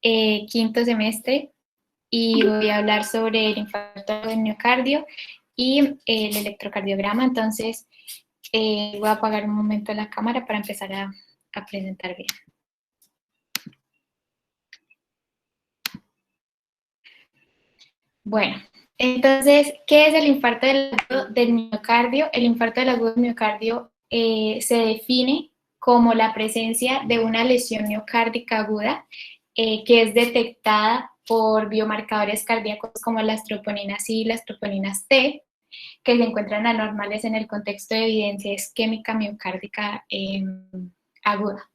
quinto semestre y voy a hablar sobre el infarto del miocardio y el electrocardiograma. Entonces, voy a apagar un momento la cámara para empezar a presentar bien. Bueno, entonces, ¿qué es el infarto del miocardio? El infarto del agudo del miocardio se define como la presencia de una lesión miocárdica aguda que es detectada por biomarcadores cardíacos como las troponinas I y las troponinas T, que se encuentran anormales en el contexto de evidencia isquémica miocárdica aguda.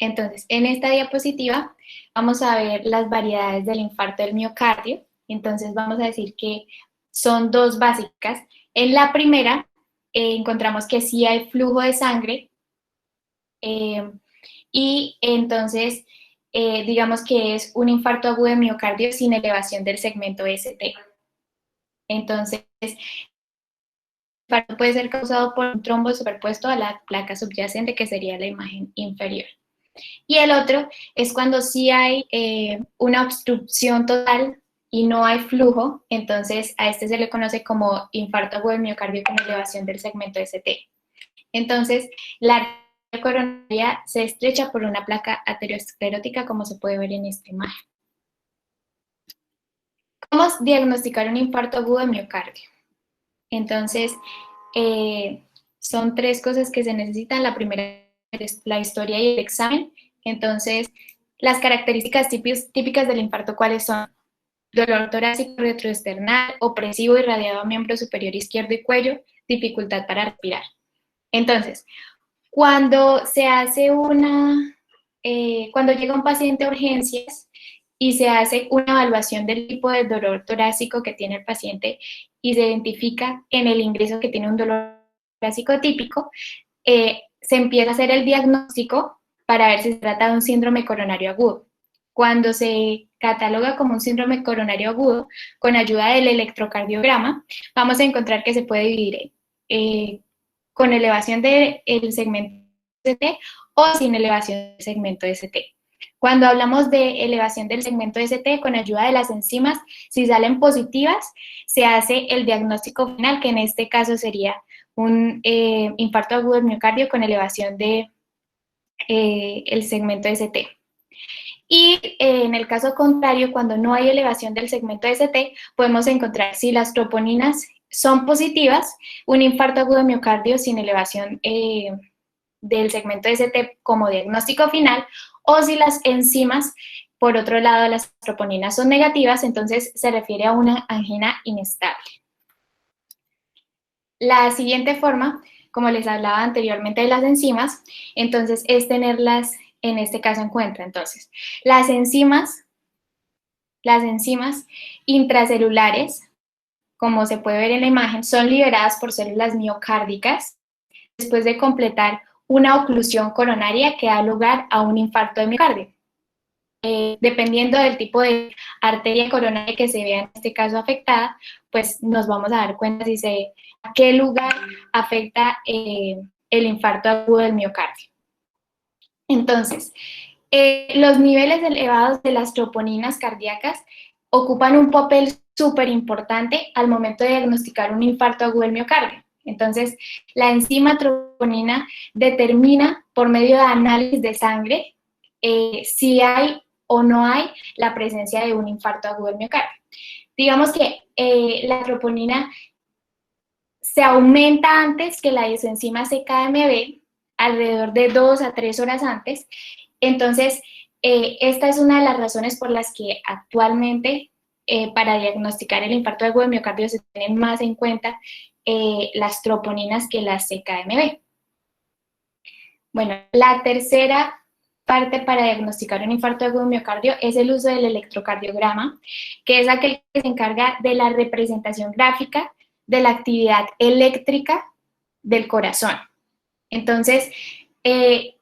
Entonces, en esta diapositiva vamos a ver las variedades del infarto del miocardio. Entonces, vamos a decir que son dos básicas. En la primera, encontramos que sí hay flujo de sangre y entonces, digamos que es un infarto agudo de miocardio sin elevación del segmento ST. Entonces, el infarto puede ser causado por un trombo superpuesto a la placa subyacente, que sería la imagen inferior. Y el otro es cuando sí hay una obstrucción total y no hay flujo, entonces a este se le conoce como infarto agudo del miocardio con elevación del segmento ST. Entonces, la arteria coronaria se estrecha por una placa aterosclerótica, como se puede ver en esta imagen. ¿Cómo diagnosticar un infarto agudo de miocardio? Entonces, son tres cosas que se necesitan. La primera es la historia y el examen. Entonces, las características típicas del infarto, ¿cuáles son? Dolor torácico retroesternal, opresivo irradiado a miembro superior izquierdo y cuello, dificultad para respirar. Entonces, cuando se hace cuando llega un paciente a urgencias y se hace una evaluación del tipo de dolor torácico que tiene el paciente y se identifica en el ingreso que tiene un dolor torácico típico, se empieza a hacer el diagnóstico para ver si se trata de un síndrome coronario agudo. Cuando se cataloga como un síndrome coronario agudo, con ayuda del electrocardiograma, vamos a encontrar que se puede dividir con elevación del segmento ST o sin elevación del segmento ST. Cuando hablamos de elevación del segmento ST, con ayuda de las enzimas, si salen positivas, se hace el diagnóstico final, que en este caso sería un infarto agudo del miocardio con elevación de el segmento ST. Y en el caso contrario, cuando no hay elevación del segmento ST, podemos encontrar si las troponinas son positivas, un infarto agudo de miocardio sin elevación del segmento ST como diagnóstico final, o si las enzimas, por otro lado, las troponinas son negativas, entonces se refiere a una angina inestable. La siguiente forma, como les hablaba anteriormente de las enzimas, entonces es tenerlas en este caso en cuenta. Entonces, las enzimas intracelulares, como se puede ver en la imagen, son liberadas por células miocárdicas después de completar una oclusión coronaria que da lugar a un infarto de miocardio. Dependiendo del tipo de arteria coronaria que se vea en este caso afectada, pues nos vamos a dar cuenta a qué lugar afecta el infarto agudo del miocardio. Entonces, los niveles elevados de las troponinas cardíacas ocupan un papel súper importante al momento de diagnosticar un infarto agudo del miocardio. Entonces, la enzima troponina determina por medio de análisis de sangre si hay o no hay la presencia de un infarto agudo del miocardio. Digamos que la troponina se aumenta antes que la enzima CKMB, alrededor de 2 a 3 horas antes. Entonces, esta es una de las razones por las que actualmente para diagnosticar el infarto agudo de miocardio se tienen más en cuenta las troponinas que las CKMB. Bueno, la tercera parte para diagnosticar un infarto agudo de miocardio es el uso del electrocardiograma, que es aquel que se encarga de la representación gráfica de la actividad eléctrica del corazón. Entonces, el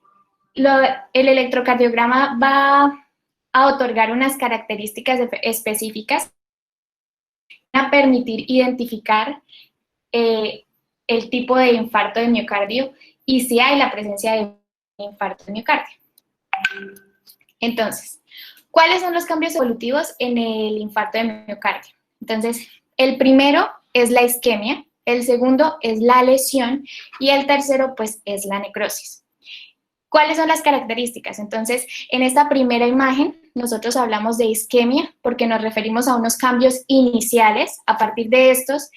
electrocardiograma va a otorgar unas características específicas para permitir identificar el tipo de infarto de miocardio y si hay la presencia de un infarto de miocardio. Entonces, ¿cuáles son los cambios evolutivos en el infarto de miocardio? Entonces, el primero es la isquemia, el segundo es la lesión y el tercero, pues, es la necrosis. ¿Cuáles son las características? Entonces, en esta primera imagen, nosotros hablamos de isquemia porque nos referimos a unos cambios iniciales. A partir de estos,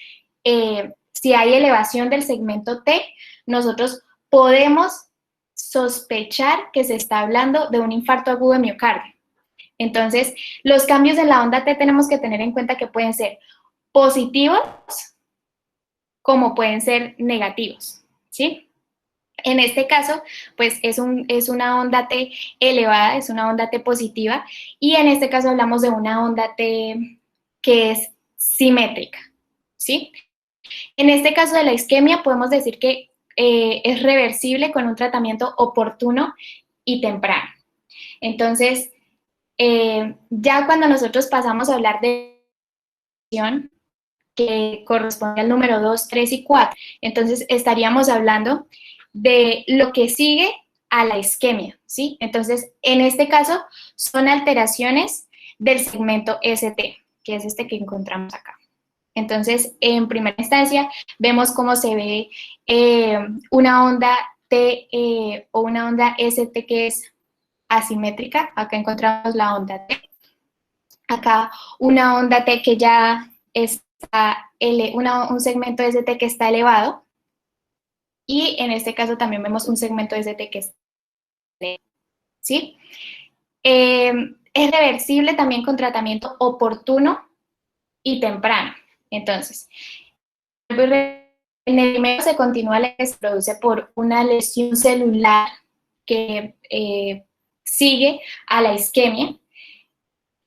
si hay elevación del segmento T, nosotros podemos sospechar que se está hablando de un infarto agudo de miocardio. Entonces, los cambios en la onda T tenemos que tener en cuenta que pueden ser positivos como pueden ser negativos, ¿sí? En este caso, pues es una onda T elevada, es una onda T positiva, y en este caso hablamos de una onda T que es simétrica, ¿sí? En este caso de la isquemia podemos decir que es reversible con un tratamiento oportuno y temprano. Entonces, ya cuando nosotros pasamos a hablar de que corresponde al número 2, 3 y 4, entonces estaríamos hablando de lo que sigue a la isquemia, ¿sí? Entonces, en este caso, son alteraciones del segmento ST, que es este que encontramos acá. Entonces, en primera instancia, vemos cómo se ve una onda T o una onda ST que es asimétrica. Acá encontramos la onda T. Acá una onda T que ya está, un segmento ST que está elevado. Y en este caso también vemos un segmento ST que está elevado, ¿sí? Es reversible también con tratamiento oportuno y temprano. Entonces, en el primero se continúa la que se produce por una lesión celular que sigue a la isquemia.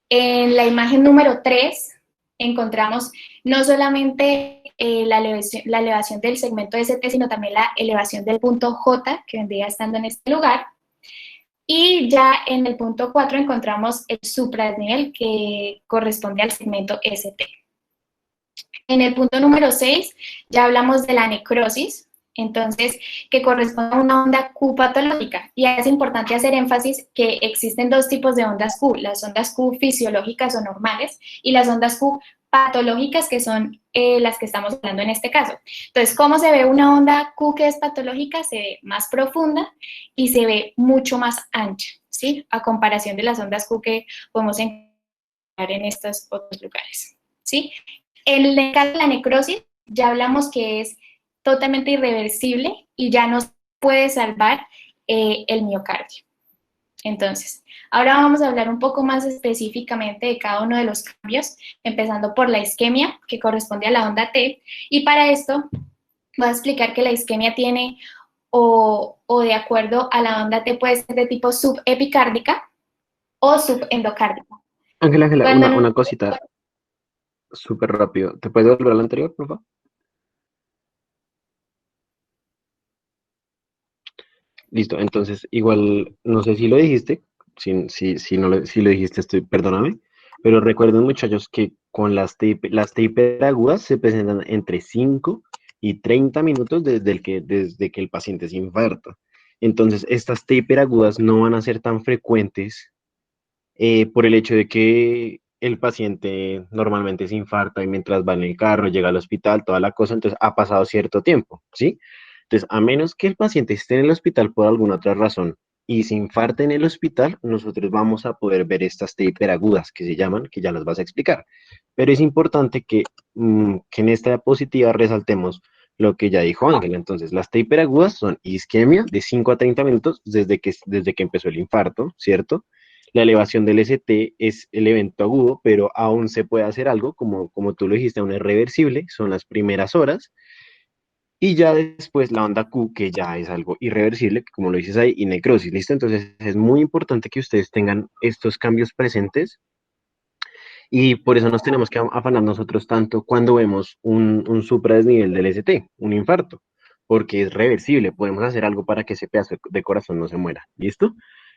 En la imagen número 3 encontramos no solamente la elevación del segmento ST, sino también la elevación del punto J, que vendría estando en este lugar. Y ya en el punto 4 encontramos el supradesnivel, que corresponde al segmento ST. En el punto número 6 ya hablamos de la necrosis, entonces, que corresponde a una onda Q patológica. Y es importante hacer énfasis que existen dos tipos de ondas Q, las ondas Q fisiológicas o normales y las ondas Q patológicas, que son las que estamos hablando en este caso. Entonces, ¿cómo se ve una onda Q que es patológica? Se ve más profunda y se ve mucho más ancha, ¿sí? A comparación de las ondas Q que podemos encontrar en estos otros lugares, ¿sí? En el caso de la necrosis, ya hablamos que es totalmente irreversible y ya no puede salvar el miocardio. Entonces, ahora vamos a hablar un poco más específicamente de cada uno de los cambios, empezando por la isquemia, que corresponde a la onda T, y para esto voy a explicar que la isquemia tiene, o de acuerdo a la onda T, puede ser de tipo subepicárdica o subendocárdica. Ángela, Ángela, Cuando una cosita súper rápido. ¿Te puedes volver a la anterior, por favor? Listo, entonces, igual, no sé si lo dijiste, si no si lo dijiste, perdóname, pero recuerden, muchachos, que con las T hiperagudas se presentan entre 5 y 30 minutos desde que el paciente se infarta. Entonces, estas T hiperagudas no van a ser tan frecuentes por el hecho de que el paciente normalmente se infarta y mientras va en el carro, llega al hospital, toda la cosa, entonces ha pasado cierto tiempo, ¿sí? Entonces, a menos que el paciente esté en el hospital por alguna otra razón y se infarte en el hospital, nosotros vamos a poder ver estas T hiperagudas que se llaman, que ya las vas a explicar. Pero es importante que en esta diapositiva resaltemos lo que ya dijo Ángel. Entonces, las T hiperagudas son isquemia de 5 a 30 minutos desde que empezó el infarto, ¿cierto? La elevación del ST es el evento agudo, pero aún se puede hacer algo, como tú lo dijiste, aún es reversible, son las primeras horas, y ya después la onda Q, que ya es algo irreversible, como lo dices ahí, y necrosis, ¿listo? Entonces es muy importante que ustedes tengan estos cambios presentes, y por eso nos tenemos que afanar nosotros tanto cuando vemos un supradesnivel del ST, un infarto, porque es reversible, podemos hacer algo para que ese pedazo de corazón no se muera, ¿listo?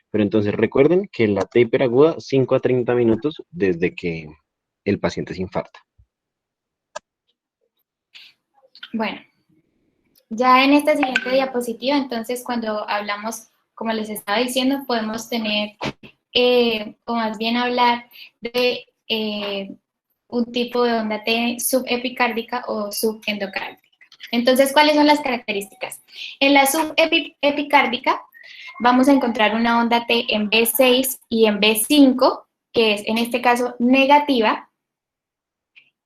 Pero entonces recuerden que la T hiperaguda, 5 a 30 minutos desde que el paciente se infarta. bueno, ya en esta siguiente diapositiva, entonces, cuando hablamos, como les estaba diciendo, podemos tener o más bien hablar de un tipo de onda T subepicárdica o subendocárdica. Entonces, ¿cuáles son las características? En la subepicárdica vamos a encontrar una onda T en B6 y en B5, que es en este caso negativa,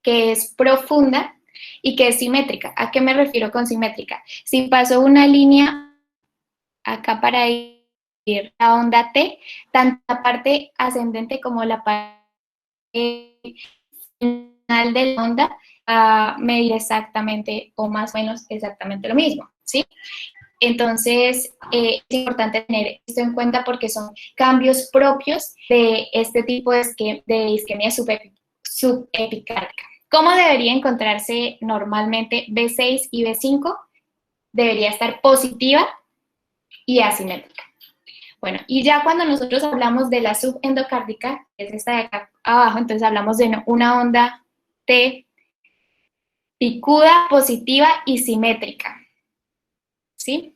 que es profunda y que es simétrica. ¿A qué me refiero con simétrica? Si paso una línea acá para ir la onda T, tanto la parte ascendente como la parte final de la onda a medir exactamente o más o menos exactamente lo mismo, ¿sí? Entonces, es importante tener esto en cuenta porque son cambios propios de este tipo de isquemia subepicárdica. ¿Cómo debería encontrarse normalmente B6 y B5? Debería estar positiva y asimétrica. Bueno, y ya cuando nosotros hablamos de la subendocárdica, que es esta de acá abajo, entonces hablamos de una onda T picuda, positiva y simétrica, ¿sí?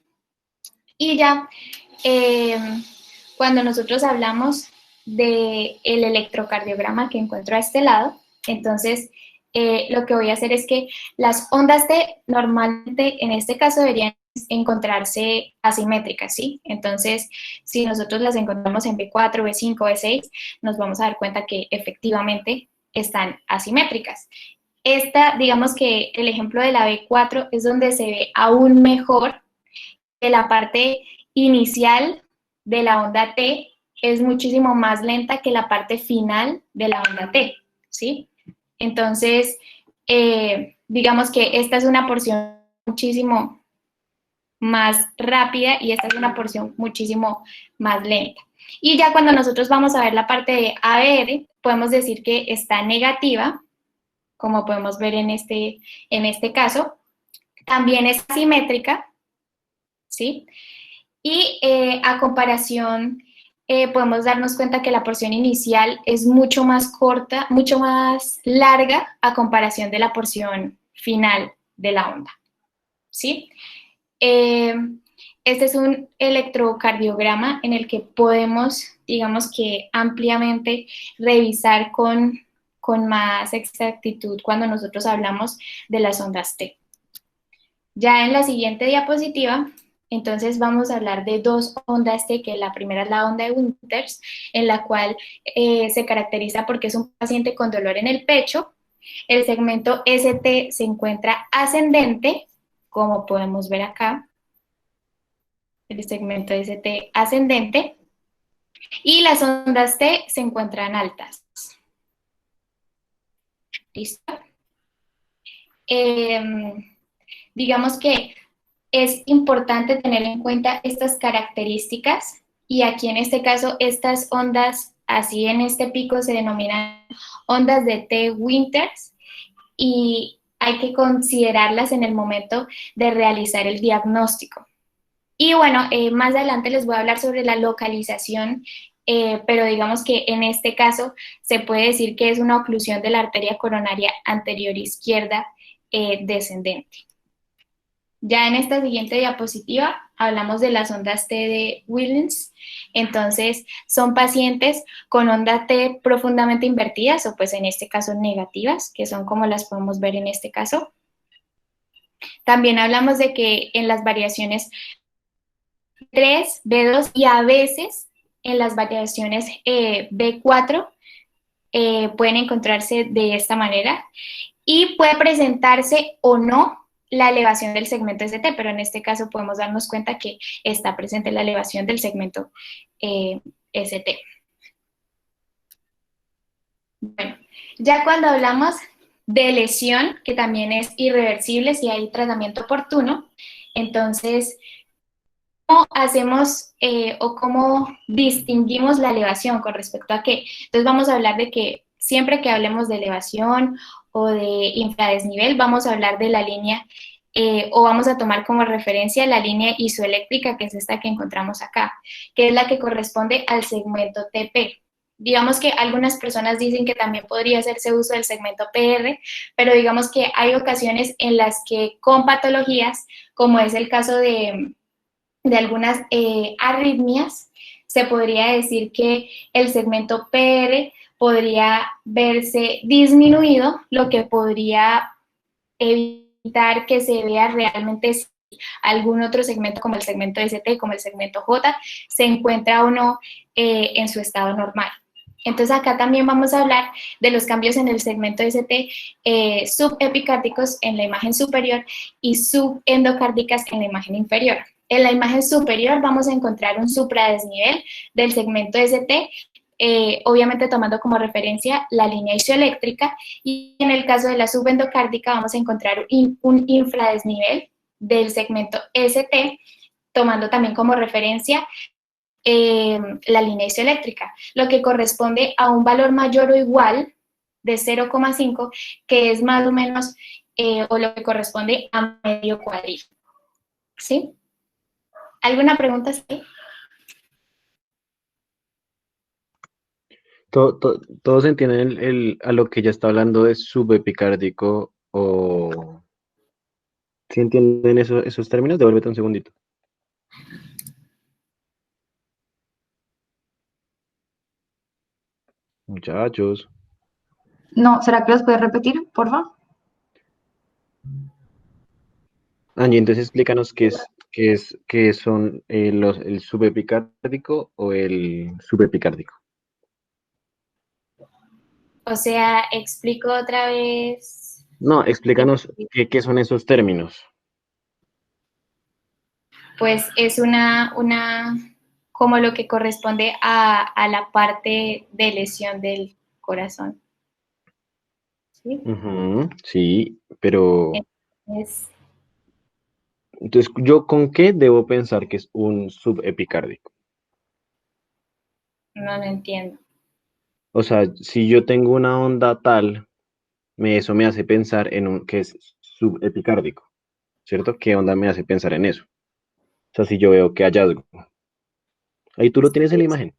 Y ya, cuando nosotros hablamos del electrocardiograma que encuentro a este lado, entonces lo que voy a hacer es que las ondas T normalmente en este caso deberían encontrarse asimétricas, ¿sí? Entonces, si nosotros las encontramos en B4, B5, B6, nos vamos a dar cuenta que efectivamente están asimétricas. Esta, digamos que el ejemplo de la B4 es donde se ve aún mejor que la parte inicial de la onda T es muchísimo más lenta que la parte final de la onda T, ¿sí? Entonces, digamos que esta es una porción muchísimo más rápida y esta es una porción muchísimo más lenta. Y ya cuando nosotros vamos a ver la parte de ABR, podemos decir que está negativa, como podemos ver en este caso. También es asimétrica, ¿sí? Y a comparación, podemos darnos cuenta que la porción inicial es mucho más corta, mucho más larga a comparación de la porción final de la onda, ¿sí? Este es un electrocardiograma en el que podemos, digamos que ampliamente revisar con más exactitud cuando nosotros hablamos de las ondas T. Ya en la siguiente diapositiva, entonces vamos a hablar de dos ondas T, que la primera es la onda de Winters, en la cual se caracteriza porque es un paciente con dolor en el pecho. El segmento ST se encuentra ascendente, como podemos ver acá, el segmento ST ascendente, y las ondas T se encuentran altas. ¿Listo? Digamos que es importante tener en cuenta estas características y aquí en este caso estas ondas, así en este pico se denominan ondas de T Winters y hay que considerarlas en el momento de realizar el diagnóstico. Y bueno, más adelante les voy a hablar sobre la localización, pero digamos que en este caso se puede decir que es una oclusión de la arteria coronaria anterior izquierda descendente. Ya en esta siguiente diapositiva hablamos de las ondas T de Williams. Entonces, son pacientes con onda T profundamente invertidas o pues en este caso negativas, que son como las podemos ver en este caso. También hablamos de que en las variaciones 3, B2 y a veces en las variaciones B4 pueden encontrarse de esta manera y puede presentarse o no la elevación del segmento ST, pero en este caso podemos darnos cuenta que está presente la elevación del segmento ST. Bueno, ya cuando hablamos de lesión, que también es irreversible si hay tratamiento oportuno, entonces, ¿cómo hacemos o cómo distinguimos la elevación con respecto a qué? Entonces vamos a hablar de que siempre que hablemos de elevación o de infradesnivel, vamos a hablar de la línea o vamos a tomar como referencia la línea isoeléctrica, que es esta que encontramos acá, que es la que corresponde al segmento TP. Digamos que algunas personas dicen que también podría hacerse uso del segmento PR, pero digamos que hay ocasiones en las que con patologías, como es el caso de algunas arritmias, se podría decir que el segmento PR podría verse disminuido, lo que podría evitar que se vea realmente si algún otro segmento como el segmento ST, como el segmento J, se encuentra o no en su estado normal. Entonces acá también vamos a hablar de los cambios en el segmento ST subepicárdicos en la imagen superior y subendocárdicas en la imagen inferior. En la imagen superior vamos a encontrar un supradesnivel del segmento ST, obviamente tomando como referencia la línea isoeléctrica, y en el caso de la subendocárdica vamos a encontrar un infradesnivel del segmento ST, tomando también como referencia la línea isoeléctrica, lo que corresponde a un valor mayor o igual de 0,5, que es más o menos, o lo que corresponde a medio cuadril. ¿Sí? ¿Alguna pregunta? ¿Sí? Todos entienden a lo que ya está hablando de subepicárdico o... ¿Sí entienden esos términos? Devuélvete un segundito. Muchachos. No, ¿será que los puedes repetir, por favor? Angie, entonces explícanos qué son el subepicárdico o el subepicárdico. O sea, explico otra vez. No, explícanos qué son esos términos. Pues es como lo que corresponde a la parte de lesión del corazón. ¿Sí? Sí, pero Entonces, entonces, ¿yo con qué debo pensar que es un subepicárdico? no lo entiendo. O sea, si yo tengo una onda tal, eso me hace pensar en un que es subepicárdico, ¿cierto? ¿Qué onda me hace pensar en eso? O sea, si yo veo que hallazgo. Ahí tú lo tienes en la imagen.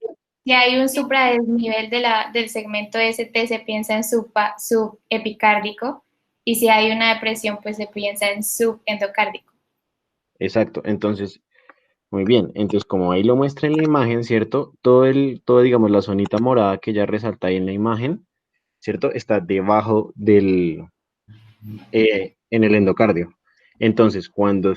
Si hay un supradesnivel del segmento ST, se piensa en subepicárdico, y si hay una depresión, pues se piensa en subendocárdico. Exacto. Entonces, muy bien. Entonces, como ahí lo muestra en la imagen, ¿cierto? Digamos, la zonita morada que ya resalta ahí en la imagen, ¿cierto? Está debajo en el endocardio. Entonces, cuando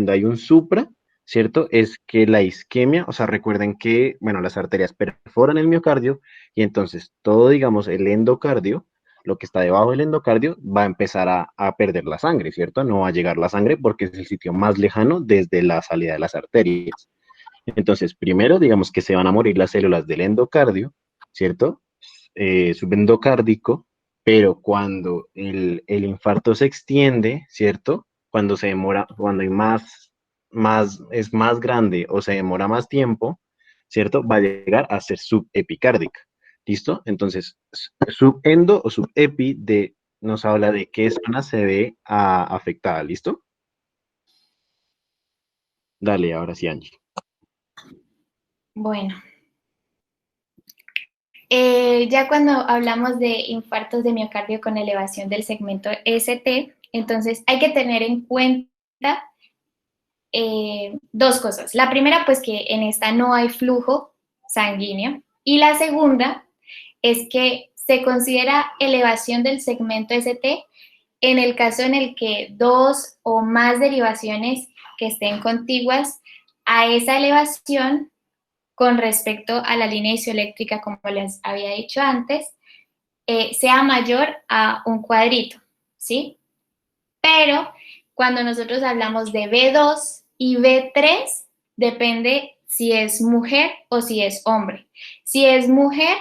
hay un supra, ¿cierto? Es que la isquemia, o sea, recuerden que, bueno, las arterias perforan el miocardio y entonces todo, digamos, el endocardio, lo que está debajo del endocardio, va a empezar a perder la sangre, ¿cierto? No va a llegar la sangre porque es el sitio más lejano desde la salida de las arterias. Entonces, primero, digamos que se van a morir las células del endocardio, ¿cierto? Subendocárdico, pero cuando el infarto se extiende, ¿cierto? Cuando se demora, cuando hay es más grande o se demora más tiempo, ¿cierto? Va a llegar a ser subepicárdica. ¿Listo? Entonces, subendo o subepi nos habla de qué zona se ve afectada. ¿Listo? Dale, ahora sí, Angie. Bueno, ya cuando hablamos de infartos de miocardio con elevación del segmento ST, entonces hay que tener en cuenta dos cosas. La primera, pues que en esta no hay flujo sanguíneo. Y la segunda es que se considera elevación del segmento ST en el caso en el que dos o más derivaciones que estén contiguas a esa elevación con respecto a la línea isoeléctrica, como les había dicho antes, sea mayor a un cuadrito, ¿sí? Pero cuando nosotros hablamos de B2 y B3, depende si es mujer o si es hombre. Si es mujer,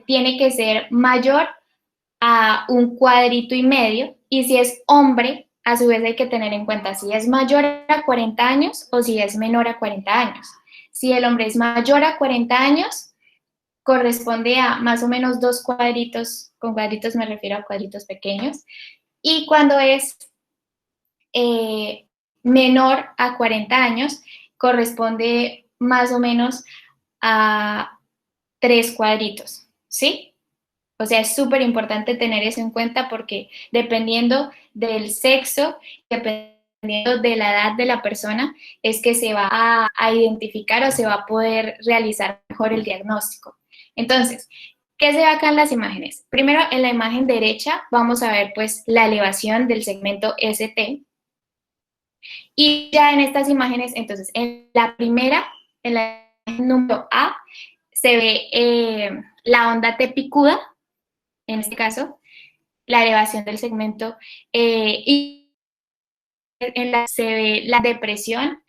tiene que ser mayor a un cuadrito y medio, y si es hombre, a su vez hay que tener en cuenta si es mayor a 40 años o si es menor a 40 años. Si el hombre es mayor a 40 años, corresponde a más o menos dos cuadritos, con cuadritos me refiero a cuadritos pequeños, y cuando es menor a 40 años, corresponde más o menos a tres cuadritos, ¿sí? O sea, es súper importante tener eso en cuenta porque dependiendo del sexo, dependiendo dependiendo de la edad de la persona, es que se va a identificar o se va a poder realizar mejor el diagnóstico. Entonces, ¿qué se ve acá en las imágenes? Primero, en la imagen derecha vamos a ver pues la elevación del segmento ST. Y ya en estas imágenes, entonces, en la primera, en la imagen número A, se ve la onda T picuda, en este caso, la elevación del segmento, y en la se ve la depresión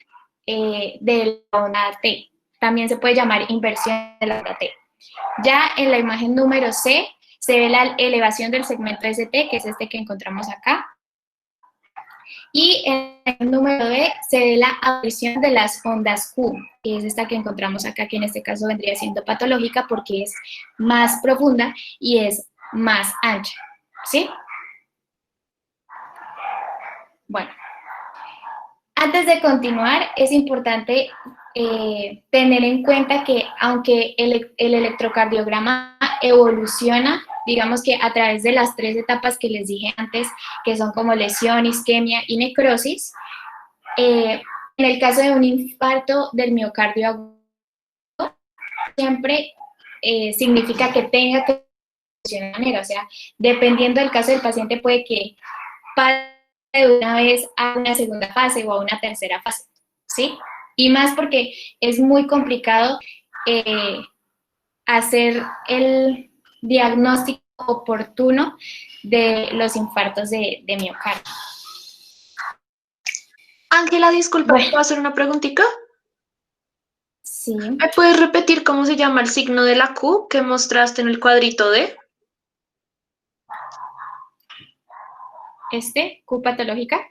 de la onda T. También se puede llamar inversión de la onda T. Ya en la imagen número C se ve la elevación del segmento ST, que es este que encontramos acá. Y en el número D se ve la aparición de las ondas Q, que es esta que encontramos acá, que en este caso vendría siendo patológica porque es más profunda y es más ancha, ¿sí? Bueno, antes de continuar, es importante tener en cuenta que aunque el electrocardiograma evoluciona, digamos que a través de las 3 etapas que les dije antes, que son como lesión, isquemia y necrosis, en el caso de un infarto del miocardio agudo, siempre significa que tenga que funcionar de manera, o sea, dependiendo del caso del paciente puede que pase de una vez a una segunda fase o a una tercera fase, ¿sí? Y más porque es muy complicado hacer el diagnóstico oportuno de los infartos de miocardio. Ángela, disculpa, Bueno. ¿puedo hacer una preguntita? Sí. ¿Me puedes repetir cómo se llama el signo de la Q que mostraste en el cuadrito D? Q patológica.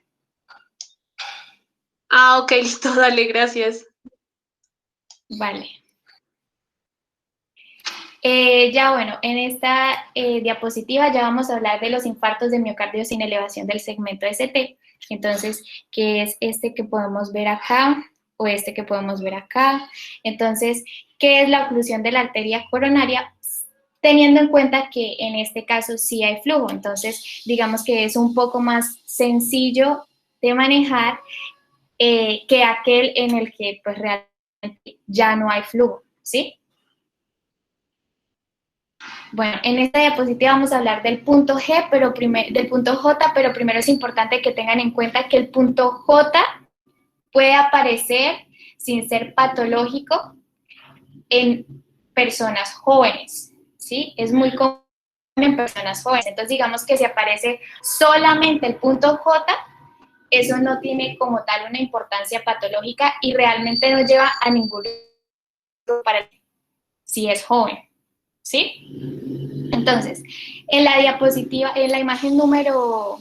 Ah, ok, listo, dale, gracias. Vale. Ya bueno, en esta diapositiva ya vamos a hablar de los infartos de miocardio sin elevación del segmento ST. Entonces, ¿qué es este que podemos ver acá o este que podemos ver acá? Entonces, ¿qué es la oclusión de la arteria coronaria? Teniendo en cuenta que en este caso sí hay flujo, entonces digamos que es un poco más sencillo de manejar que aquel en el que pues realmente ya no hay flujo, ¿sí? Bueno, en esta diapositiva vamos a hablar del punto G, del punto J, pero primero es importante que tengan en cuenta que el punto J puede aparecer sin ser patológico en personas jóvenes, ¿sí? Es muy común en personas jóvenes. Entonces, digamos que si aparece solamente el punto J, eso no tiene como tal una importancia patológica y realmente no lleva a ningún riesgo para si es joven, ¿sí? Entonces, en la diapositiva, en la imagen número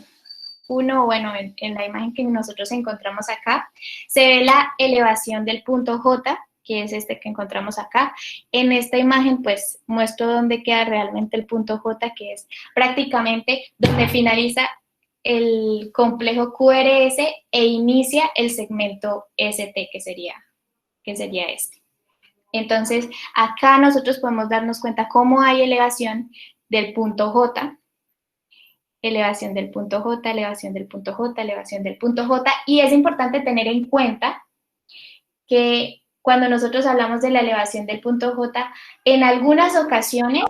1, bueno, en la imagen que nosotros encontramos acá, se ve la elevación del punto J, que es este que encontramos acá. En esta imagen, pues, muestro dónde queda realmente el punto J, que es prácticamente donde finaliza el complejo QRS e inicia el segmento ST, que sería este. Entonces, acá nosotros podemos darnos cuenta cómo hay elevación del punto J, elevación del punto J, elevación del punto J, elevación del punto J, y es importante tener en cuenta que cuando nosotros hablamos de la elevación del punto J, en algunas ocasiones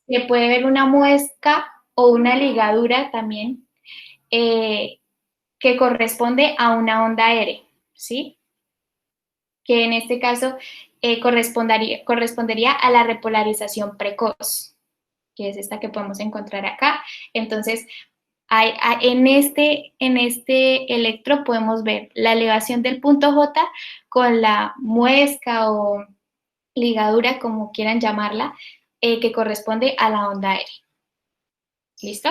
se puede ver una muesca o una ligadura también que corresponde a una onda R, ¿sí? Que en este caso correspondería a la repolarización precoz, que es esta que podemos encontrar acá. Entonces, en este electro podemos ver la elevación del punto J con la muesca o ligadura, como quieran llamarla, que corresponde a la onda R. ¿Listo?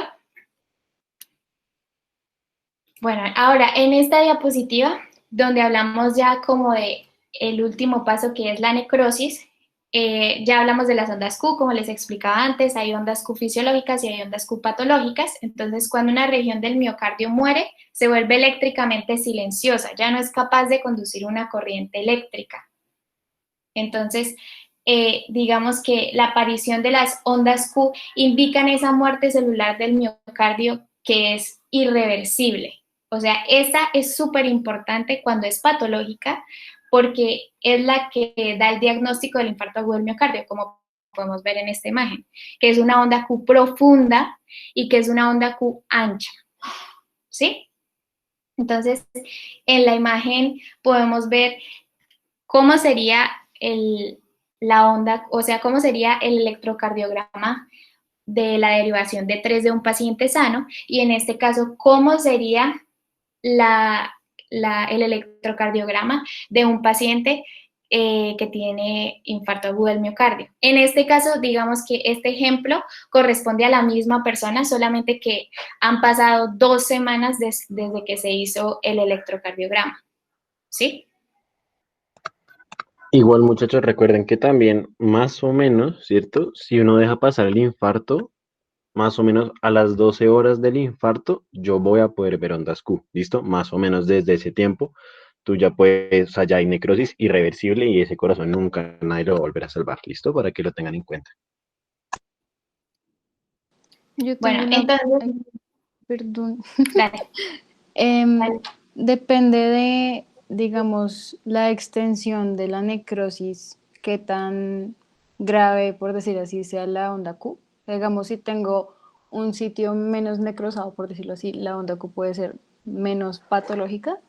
Bueno, ahora en esta diapositiva, donde hablamos ya como de el último paso que es la necrosis, ya hablamos de las ondas Q, como les explicaba antes, hay ondas Q fisiológicas y hay ondas Q patológicas. Entonces, cuando una región del miocardio muere, se vuelve eléctricamente silenciosa, ya no es capaz de conducir una corriente eléctrica. Entonces, digamos que la aparición de las ondas Q indican esa muerte celular del miocardio que es irreversible, O sea, esa es súper importante cuando es patológica porque es la que da el diagnóstico del infarto agudo del miocardio, como podemos ver en esta imagen, que es una onda Q profunda y que es una onda Q ancha, ¿sí? Entonces, en la imagen podemos ver cómo sería la onda, o sea, cómo sería el electrocardiograma de la derivación de 3 de un paciente sano y en este caso, cómo sería el electrocardiograma de un paciente que tiene infarto agudo del miocardio. En este caso, digamos que este ejemplo corresponde a la misma persona, solamente que han pasado 2 semanas desde que se hizo el electrocardiograma, ¿sí? Igual, muchachos, recuerden que también, más o menos, ¿cierto? Si uno deja pasar el infarto, más o menos a las 12 horas del infarto, yo voy a poder ver ondas Q, ¿listo? Más o menos desde ese tiempo, tú ya puedes, o sea, ya hay necrosis irreversible y ese corazón nunca nadie lo va a volver a salvar, ¿listo? Para que lo tengan en cuenta. Yo tengo Bueno, una... entonces, ay, perdón. dale, Em, dale. depende de, digamos, la extensión de la necrosis, qué tan grave, por decir así, sea la onda Q. Digamos, si tengo un sitio menos necrosado, por decirlo así, la onda Q puede ser menos patológica.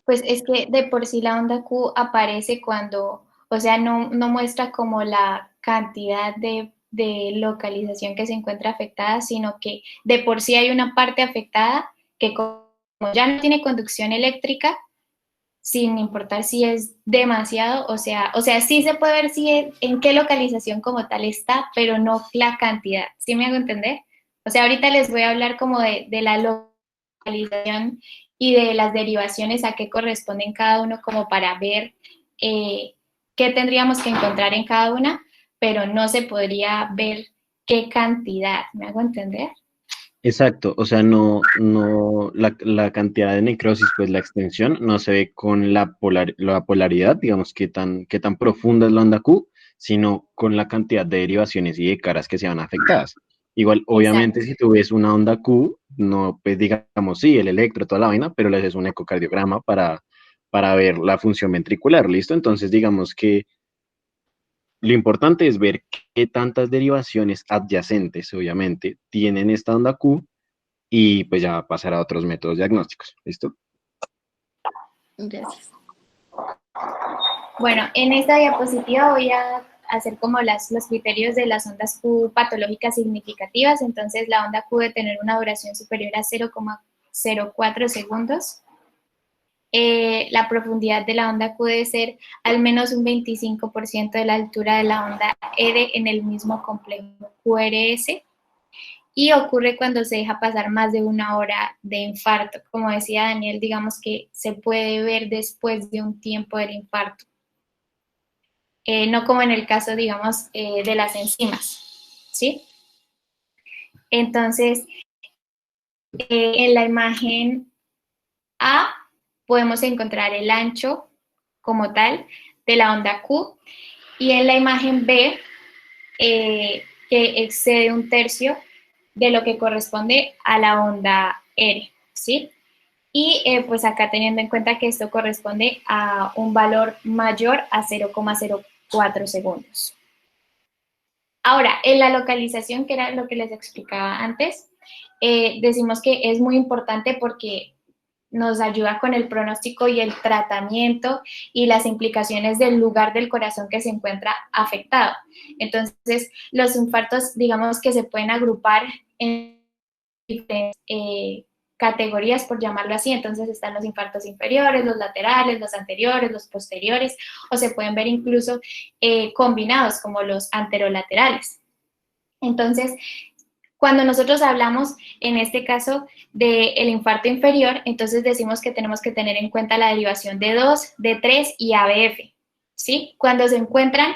Pues es que de por sí la onda Q aparece cuando, o sea, no muestra como la cantidad de localización que se encuentra afectada, sino que de por sí hay una parte afectada que como ya no tiene conducción eléctrica, sin importar si es demasiado, o sea, sí se puede ver si en qué localización como tal está, pero no la cantidad. ¿Sí me hago entender? O sea, ahorita les voy a hablar como de la localización y de las derivaciones a qué corresponden cada uno como para ver qué tendríamos que encontrar en cada una, pero no se podría ver qué cantidad. ¿Me hago entender? Exacto, o sea, la cantidad de necrosis, pues la extensión no se ve con la polaridad, digamos, qué tan profunda es la onda Q, sino con la cantidad de derivaciones y de caras que se van afectadas. Igual, obviamente, Exacto. si tú ves una onda Q, no, pues digamos, sí, el electro, toda la vaina, pero le haces un ecocardiograma para ver la función ventricular, ¿listo? Entonces, digamos que lo importante es ver qué tantas derivaciones adyacentes, obviamente, tienen esta onda Q y pues ya pasar a otros métodos diagnósticos. ¿Listo? Gracias. Bueno, en esta diapositiva voy a hacer como los criterios de las ondas Q patológicas significativas. Entonces, la onda Q debe tener una duración superior a 0,04 segundos. La profundidad de la onda Q debe ser al menos un 25% de la altura de la onda R en el mismo complejo QRS. Y ocurre cuando se deja pasar más de 1 hora de infarto. Como decía Daniel, digamos que se puede ver después de un tiempo del infarto. No como en el caso, digamos, de las enzimas, ¿sí? Entonces, en la imagen A podemos encontrar el ancho como tal de la onda Q y en la imagen B que excede 1/3 de lo que corresponde a la onda R, ¿sí? Y pues acá teniendo en cuenta que esto corresponde a un valor mayor a 0,04 segundos. Ahora, en la localización, que era lo que les explicaba antes, decimos que es muy importante porque nos ayuda con el pronóstico y el tratamiento y las implicaciones del lugar del corazón que se encuentra afectado. Entonces, los infartos, digamos que se pueden agrupar en diferentes categorías, por llamarlo así. Entonces están los infartos inferiores, los laterales, los anteriores, los posteriores, o se pueden ver incluso combinados como los anterolaterales. Entonces, cuando nosotros hablamos, en este caso, del infarto inferior, entonces decimos que tenemos que tener en cuenta la derivación de 2, de 3 y ABF, ¿sí? Cuando se encuentran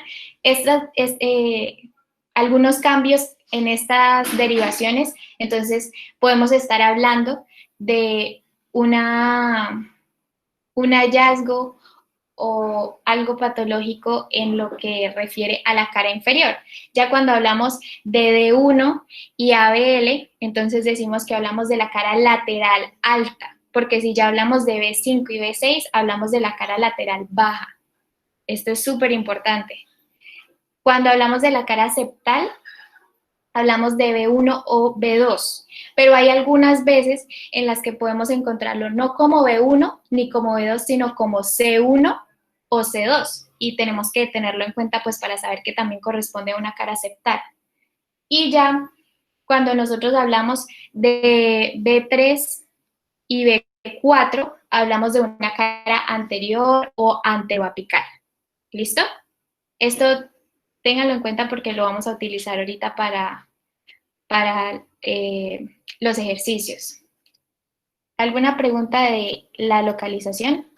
algunos cambios en estas derivaciones, entonces podemos estar hablando de un hallazgo o algo patológico en lo que refiere a la cara inferior. Ya cuando hablamos de D1 y ABL, entonces decimos que hablamos de la cara lateral alta, porque si ya hablamos de B5 y B6, hablamos de la cara lateral baja. Esto es súper importante. Cuando hablamos de la cara septal, hablamos de B1 o B2, pero hay algunas veces en las que podemos encontrarlo no como B1 ni como B2, sino como C1 o C2, y tenemos que tenerlo en cuenta pues para saber que también corresponde a una cara septal. Y ya cuando nosotros hablamos de B3 y B4, hablamos de una cara anterior o anteroapical. ¿Listo? Esto ténganlo en cuenta porque lo vamos a utilizar ahorita para los ejercicios. ¿Alguna pregunta de la localización?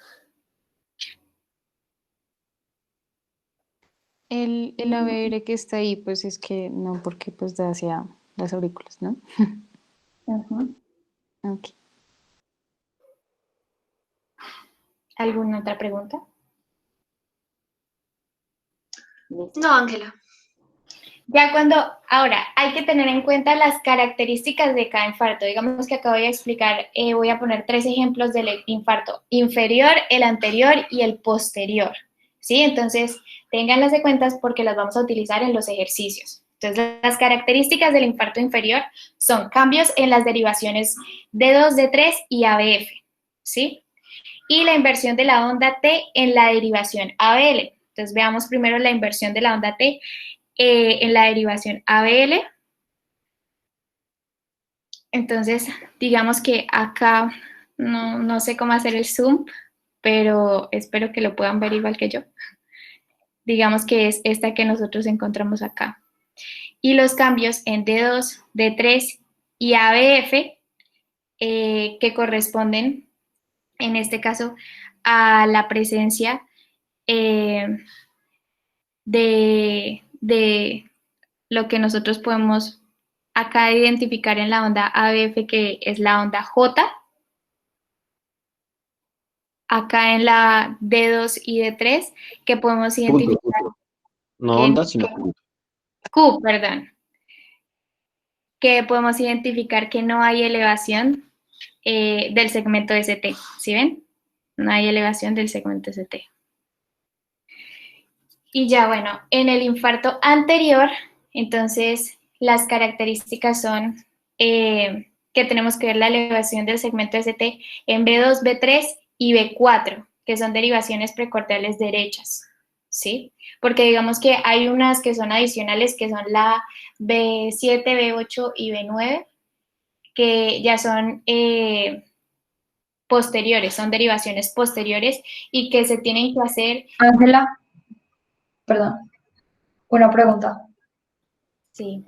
El ABR que está ahí, pues es que no, porque pues da hacia las aurículas, ¿no? Uh-huh. Ok. ¿Alguna otra pregunta? No, Ángela. Ya ahora, hay que tener en cuenta las características de cada infarto. Digamos que acabo de explicar, voy a poner 3 ejemplos del infarto inferior, el anterior y el posterior, ¿sí? Entonces, ténganlas en cuenta porque las vamos a utilizar en los ejercicios. Entonces, las características del infarto inferior son cambios en las derivaciones D2, D3 y ABF, ¿sí? Y la inversión de la onda T en la derivación ABL. Entonces, veamos primero la inversión de la onda T en la derivación ABL. Entonces, digamos que acá no sé cómo hacer el zoom, pero espero que lo puedan ver igual que yo. Digamos que es esta que nosotros encontramos acá. Y los cambios en D2, D3 y ABF, que corresponden, en este caso, a la presencia de lo que nosotros podemos acá identificar en la onda ABF, que es la onda J, acá en la D2 y D3, que podemos identificar Punto. No que onda, sino punto. Q, perdón, que podemos identificar que no hay elevación del segmento ST, ¿sí ven? No hay elevación del segmento ST. Y ya, bueno, en el infarto anterior, entonces, las características son que tenemos que ver la elevación del segmento ST en B2, B3 y B4, que son derivaciones precordiales derechas, ¿sí? Porque digamos que hay unas que son adicionales, que son la B7, B8 y B9, que ya son posteriores, son derivaciones posteriores y que se tienen que hacer. Ángela, perdón, una pregunta. Sí.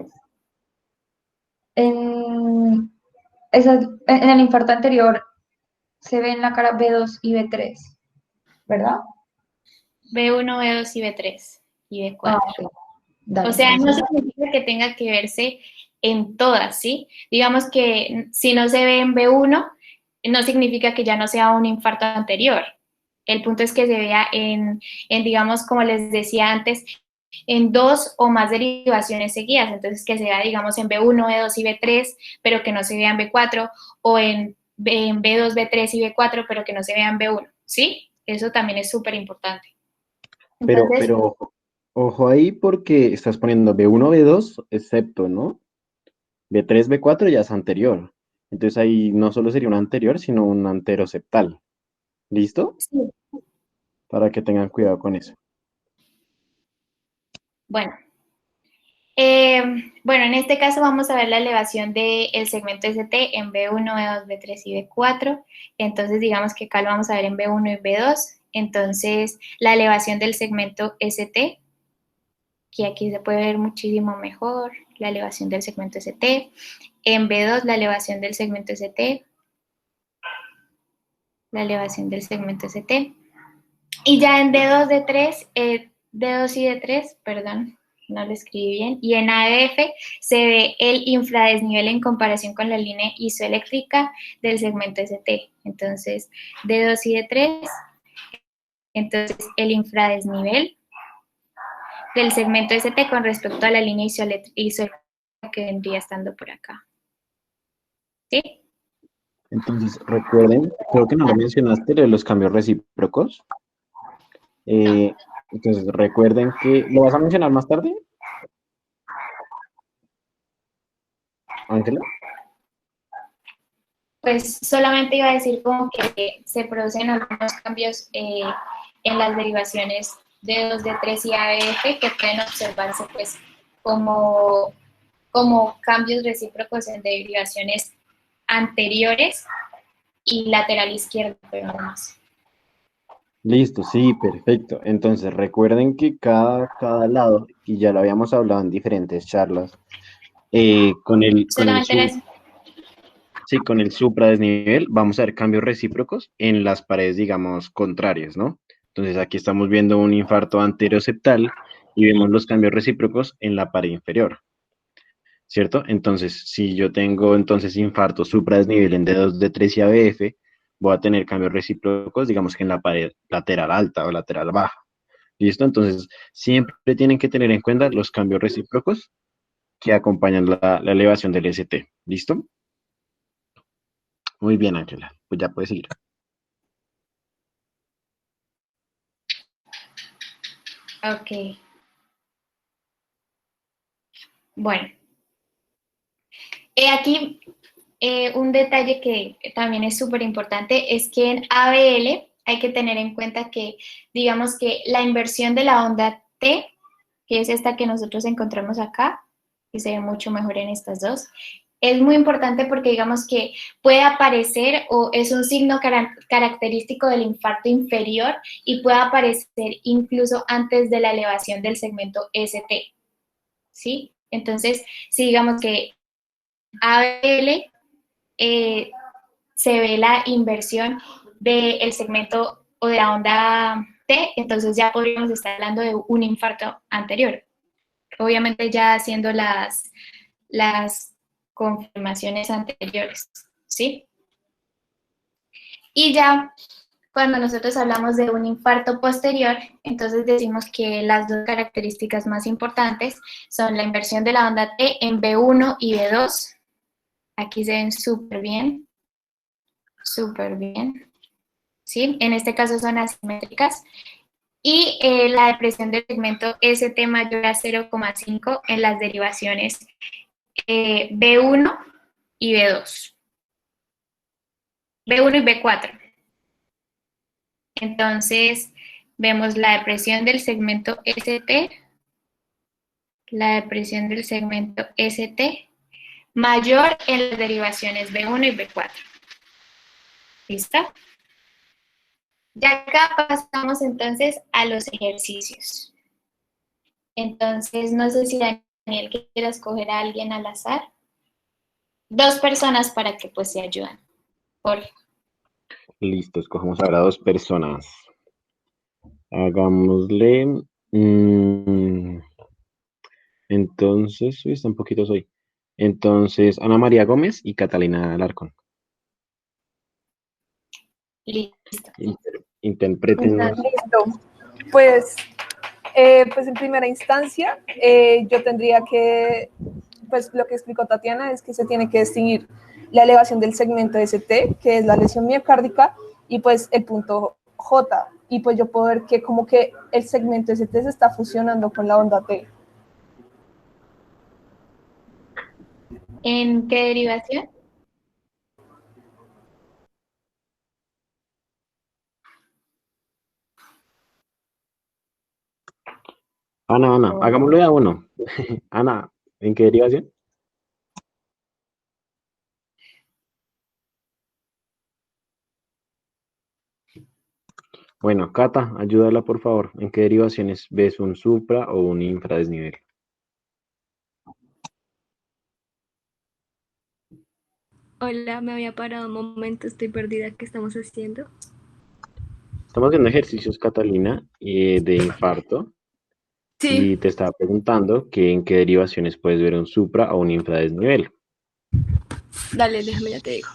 En, en el infarto anterior se ve en la cara B2 y B3, ¿verdad? B1, B2 y B3 y B4. Ok. Dale, O sea, no entonces, significa que tenga que verse en todas, ¿sí? Digamos que si no se ve en B1, no significa que ya no sea un infarto anterior. El punto es que se vea digamos, como les decía antes, en 2 o más derivaciones seguidas. Entonces, que se vea, digamos, en B1, B2 y B3, pero que no se vea en B4, o en B2, B3 y B4, pero que no se vea en B1, ¿sí? Eso también es súper importante. Entonces, Pero ojo ahí porque estás poniendo B1, B2, excepto, ¿no? B3, B4 ya es anterior. Entonces ahí no solo sería un anterior, sino un anteroseptal. ¿Listo? sí, Para que tengan cuidado con eso. bueno. Bueno, en este caso vamos a ver la elevación del segmento ST en B1, B2, B3 y B4. Entonces, digamos que acá lo vamos a ver en B1 y B2. Entonces, la elevación del segmento ST, que aquí se puede ver muchísimo mejor, la elevación del segmento ST. En B2, la elevación del segmento ST, la elevación del segmento ST. Y ya en D2, D3, D2 y D3, perdón, no lo escribí bien, y en AF se ve el infradesnivel en comparación con la línea isoeléctrica del segmento ST. Entonces, D2 y D3, Entonces, el infradesnivel del segmento ST con respecto a la línea isoeléctrica que vendría estando por acá. ¿Sí? Entonces, recuerden, creo que no lo mencionaste, lo de los cambios recíprocos. Entonces, recuerden que, ¿lo vas a mencionar más tarde, Ángela? Pues solamente iba a decir como que se producen algunos cambios en las derivaciones de 2 de 3 y ABF que pueden observarse pues como cambios recíprocos en derivaciones anteriores y lateral izquierdo, pero no más. Listo, sí, perfecto. Entonces, recuerden que cada lado, y ya lo habíamos hablado en diferentes charlas, Solamente les... sí, con el supradesnivel vamos a ver cambios recíprocos en las paredes, digamos, contrarias, ¿no? Entonces, aquí estamos viendo un infarto anteroseptal y vemos los cambios recíprocos en la pared inferior, ¿cierto? Entonces, si yo tengo entonces infarto supradesnivel en dedos de 3 y ABF, voy a tener cambios recíprocos, digamos que en la pared lateral alta o lateral baja. ¿Listo? Entonces, siempre tienen que tener en cuenta los cambios recíprocos que acompañan la elevación del ST. ¿Listo? Muy bien, Ángela. Pues ya puedes seguir. Ok. Bueno. Aquí un detalle que también es súper importante es que en ABL hay que tener en cuenta que, digamos que la inversión de la onda T, que es esta que nosotros encontramos acá, que se ve mucho mejor en estas dos, es muy importante porque digamos que puede aparecer o es un signo característico del infarto inferior y puede aparecer incluso antes de la elevación del segmento ST, ¿sí? Entonces, si digamos que ABL se ve la inversión del segmento o de la onda T, entonces ya podríamos estar hablando de un infarto anterior. Obviamente ya haciendo las confirmaciones anteriores, ¿sí? Y ya cuando nosotros hablamos de un infarto posterior, entonces decimos que las dos características más importantes son la inversión de la onda T en B1 y B2. Aquí se ven súper bien, ¿sí? En este caso son asimétricas. Y la depresión del segmento ST mayor a 0,5 en las derivaciones B1 y B2. B1 y B4. Entonces, vemos la depresión del segmento ST, la depresión del segmento ST mayor en las derivaciones B1 y B4. ¿Listo? Ya acá pasamos entonces a los ejercicios. Entonces, no sé si Daniel quiere escoger a alguien al azar. 2 personas para que pues se ayuden. Por favor. Listo, escogemos ahora 2 personas. Hagámosle. Entonces, uy, está un poquito hoy. Entonces, Ana María Gómez y Catalina Alarcón. Listo. Interpreten. Listo. Pues en primera instancia, yo tendría que, pues lo que explicó Tatiana es que se tiene que distinguir la elevación del segmento ST, que es la lesión miocárdica, y pues el punto J. Y pues yo puedo ver que como que el segmento ST se está fusionando con la onda T. ¿En qué derivación? Ana, hagámoslo de a uno. Ana, ¿en qué derivación? Bueno, Cata, ayúdala por favor. ¿En qué derivaciones ves un supra o un infradesnivel? Hola, me había parado un momento, estoy perdida. ¿Qué estamos haciendo? Estamos haciendo ejercicios, Catalina, de infarto. Sí. Y te estaba preguntando que en qué derivaciones puedes ver un supra o un infradesnivel. Dale, déjame, ya te digo.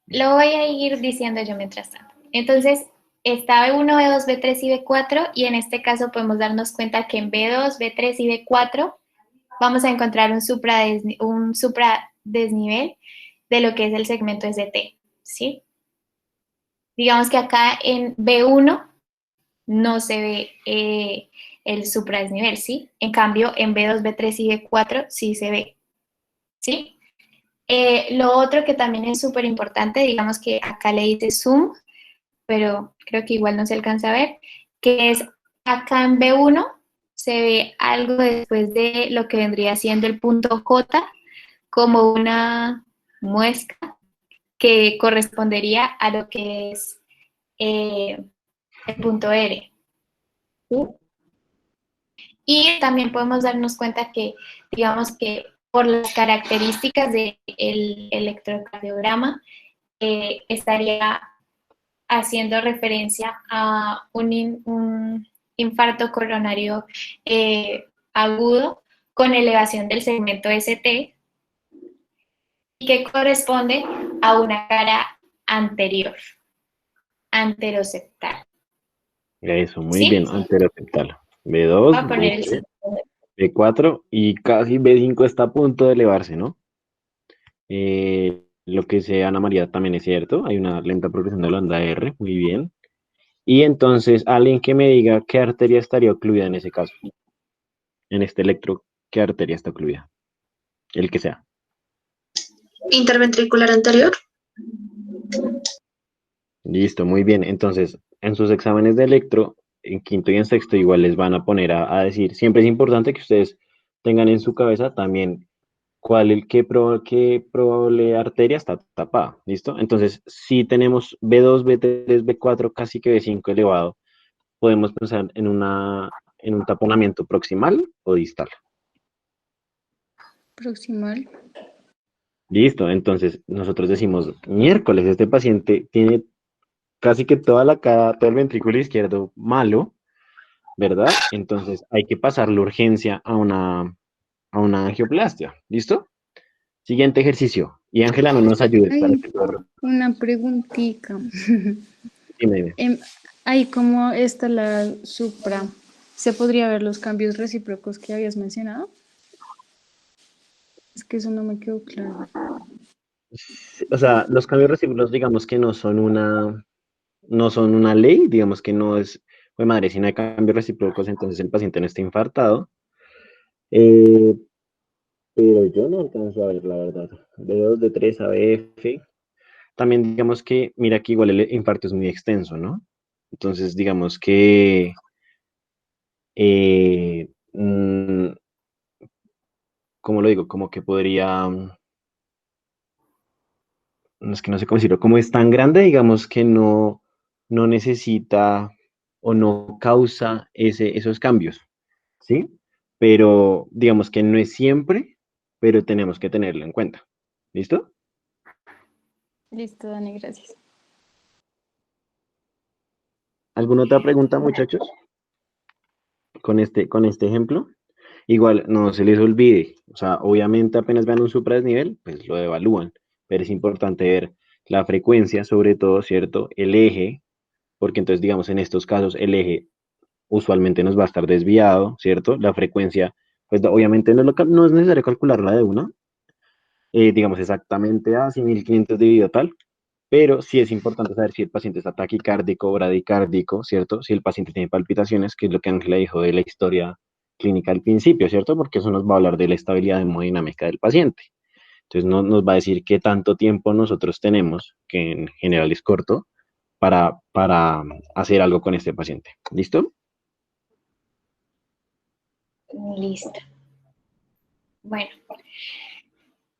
Lo voy a ir diciendo yo mientras tanto. Entonces, está B1, B2, B3 y B4, y en este caso podemos darnos cuenta que en B2, B3 y B4 vamos a encontrar un supradesnivel de lo que es el segmento ST, ¿sí? Digamos que acá en B1 no se ve el supradesnivel, ¿sí? En cambio, en B2, B3 y B4 sí se ve, ¿sí? Lo otro que también es súper importante, digamos que acá le dice zoom, pero creo que igual no se alcanza a ver, que es acá en B1 se ve algo después de lo que vendría siendo el punto J como una muesca que correspondería a lo que es el punto R. ¿Sí? Y también podemos darnos cuenta que, digamos que por las características del electrocardiograma, estaría haciendo referencia a un infarto coronario agudo con elevación del segmento ST y que corresponde a una cara anterior, anteroseptal. Eso, muy bien, ¿Sí? anteroseptal. Voy B2, a poner el B3, símbolo. B4 y casi B5 está a punto de elevarse, ¿no? Lo que dice Ana María también es cierto, hay una lenta progresión de la onda R, muy bien. Y entonces, alguien que me diga qué arteria estaría ocluida en ese caso, en este electro, qué arteria está ocluida, el que sea. Interventricular anterior. Listo, muy bien. Entonces, en sus exámenes de electro, en quinto y en sexto, igual les van a poner a decir, siempre es importante que ustedes tengan en su cabeza también qué probable arteria está tapada, ¿listo? Entonces, si tenemos B2, B3, B4, casi que B5 elevado, podemos pensar en un taponamiento proximal o distal. Proximal. Listo, entonces nosotros decimos, miércoles, este paciente tiene casi que todo el ventrículo izquierdo malo, ¿verdad? Entonces hay que pasar la urgencia a una angioplastia, ¿listo? Siguiente ejercicio. Y Ángela no nos ayude para Hay que todo. una preguntita. Dime, dime. Ahí como está la supra, ¿se podría ver los cambios recíprocos que habías mencionado? Es que eso no me quedó claro. O sea, los cambios recíprocos, digamos que no son una ley, digamos que no es, pues madre, si no hay cambios recíprocos, entonces el paciente no está infartado. Eh, pero yo no alcanzo a ver, la verdad. D2, D3, ABF. También digamos que, mira que igual el infarto es muy extenso, ¿no? Entonces, digamos que, eh, mm, ¿cómo lo digo? Como que podría, es que no sé cómo decirlo, como es tan grande, digamos que no necesita o no causa esos cambios, ¿sí? Pero digamos que no es siempre, pero tenemos que tenerlo en cuenta. ¿Listo? Listo, Dani, gracias. ¿Alguna otra pregunta, muchachos? Con este ejemplo. Igual, no se les olvide, o sea, obviamente apenas vean un supradesnivel, pues lo evalúan, pero es importante ver la frecuencia, sobre todo, ¿cierto? El eje, porque entonces, digamos, en estos casos, el eje usualmente nos va a estar desviado, ¿cierto? La frecuencia, pues obviamente no es necesario calcularla de una, digamos exactamente a 100.500 dividido tal, pero sí es importante saber si el paciente está taquicárdico, bradicárdico, ¿cierto? Si el paciente tiene palpitaciones, que es lo que Ángela dijo de la historia clínica al principio, ¿cierto? Porque eso nos va a hablar de la estabilidad hemodinámica del paciente. Entonces nos va a decir qué tanto tiempo nosotros tenemos, que en general es corto, para hacer algo con este paciente. ¿Listo? Listo. Bueno,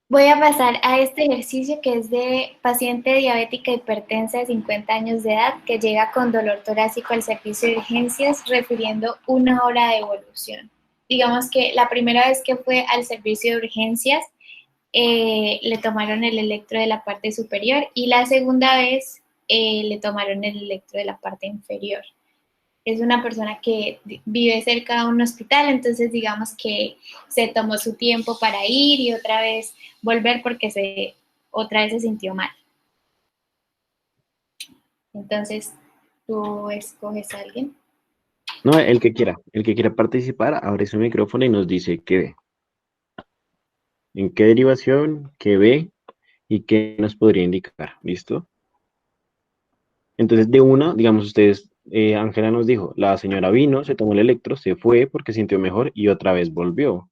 voy a pasar a este ejercicio que es de paciente diabética hipertensa de 50 años de edad que llega con dolor torácico al servicio de urgencias refiriendo 1 hora de evolución. Digamos que la primera vez que fue al servicio de urgencias le tomaron el electro de la parte superior y la segunda vez le tomaron el electro de la parte inferior. Es una persona que vive cerca de un hospital, entonces digamos que se tomó su tiempo para ir y otra vez volver porque otra vez se sintió mal. Entonces, tú escoges a alguien. No, el que quiera participar, abre su micrófono y nos dice qué ve, en qué derivación, qué ve y qué nos podría indicar. ¿Listo? Entonces, de una, digamos, ustedes, Ángela nos dijo, la señora vino, se tomó el electro, se fue porque sintió mejor y otra vez volvió.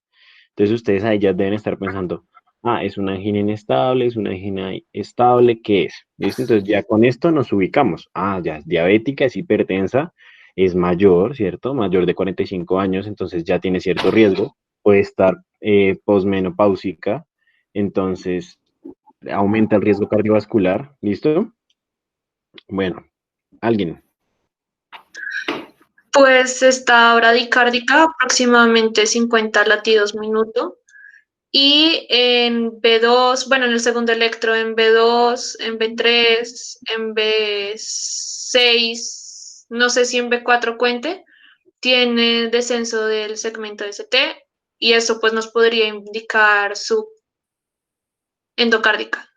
Entonces, ustedes ahí ya deben estar pensando, es una angina inestable, es una angina estable, ¿qué es? ¿Listo? Entonces, ya con esto nos ubicamos. Ya es diabética, es hipertensa, es mayor, ¿cierto? Mayor de 45 años, entonces ya tiene cierto riesgo, puede estar posmenopáusica, entonces aumenta el riesgo cardiovascular, ¿listo? Bueno, alguien. Pues está bradicárdica, aproximadamente 50 latidos minuto. Y en B2, bueno, en el segundo electro, en B2, en B3, en B6, no sé si en B4 cuente, tiene descenso del segmento ST y eso pues nos podría indicar su endocárdica.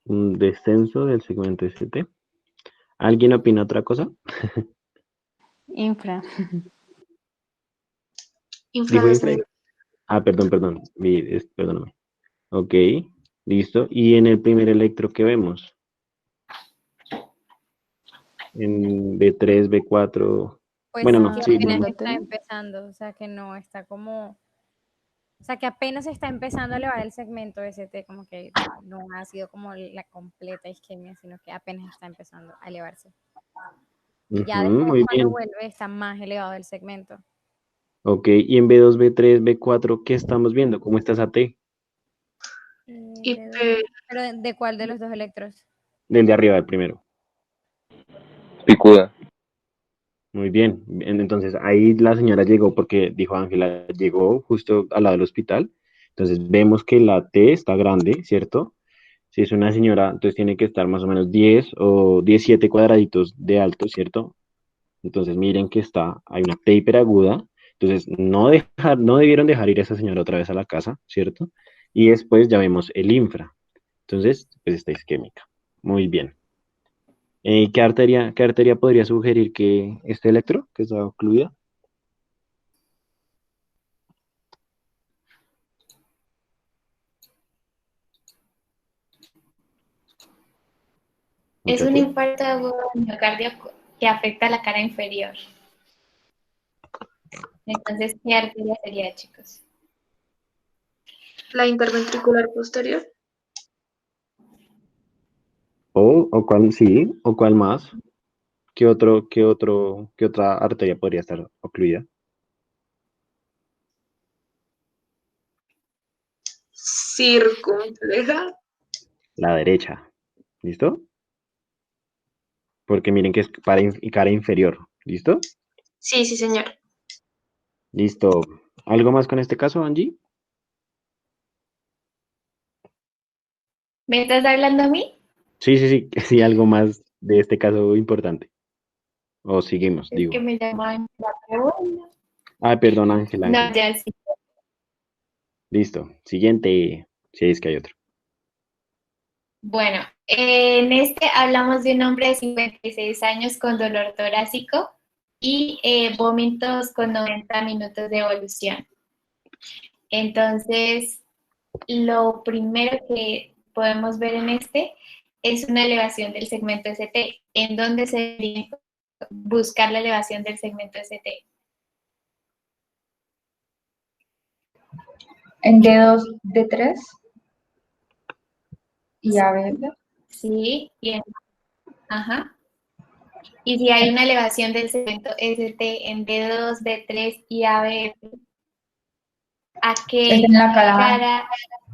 Un descenso del segmento ST. ¿Alguien opina otra cosa? Infra. Dijo infra. Infradescenso. Perdón, perdóname. Ok, listo. ¿Y en el primer electro qué vemos? En B3, B4. Pues Bueno, no, Ah, que sí, apenas no. está late. empezando, o sea que no está como, o sea que apenas está empezando a elevar el segmento ST, como que no ha sido como la completa isquemia, sino que apenas está empezando a elevarse. Y ya Ujú, después muy cuando bien. vuelve está más elevado el segmento. Ok, y en B2, B3, B4, ¿qué estamos viendo? ¿Cómo está esa T? Y ¿Pero de cuál de los dos electros? Del de arriba, el primero. Picuda. Muy bien. Entonces ahí la señora llegó porque dijo Ángela, llegó justo al lado del hospital. Entonces vemos que la T está grande, ¿cierto? Si es una señora, entonces tiene que estar más o menos 10 o 17 cuadraditos de alto, ¿cierto? Entonces miren que hay una T hiperaguda. Entonces no debieron dejar ir a esa señora otra vez a la casa, ¿cierto? Y después ya vemos el infra. Entonces, pues está isquémica. Muy bien. ¿Qué arteria podría sugerir que este electro, que está ocluida? Es un Muchachos. infarto agudo de miocardio que afecta a la cara inferior. Entonces, ¿qué arteria sería, chicos? la interventricular posterior. O cuál, sí, o cuál más. ¿Qué otra arteria podría estar ocluida? Circunfleja. La derecha. ¿Listo? Porque miren que es cara inferior. ¿Listo? Sí, sí, señor. Listo. ¿Algo más con este caso, Angie? ¿Me estás hablando a mí? Sí, sí, sí. Sí, algo más de este caso importante. O seguimos, Es que digo. me llamaban la pregunta. Perdón, Ángel, No, Ángel. ya sí. Listo. Siguiente. Si es que hay otro. Bueno, en este hablamos de un hombre de 56 años con dolor torácico y vómitos con 90 minutos de evolución. Entonces, lo primero que podemos ver en este es una elevación del segmento ST. ¿En dónde se debería buscar la elevación del segmento ST? En D2, D3 y AB. Sí, bien. Ajá. Y si hay una elevación del segmento ST en D2, D3 y AB, ¿a Es qué en la cara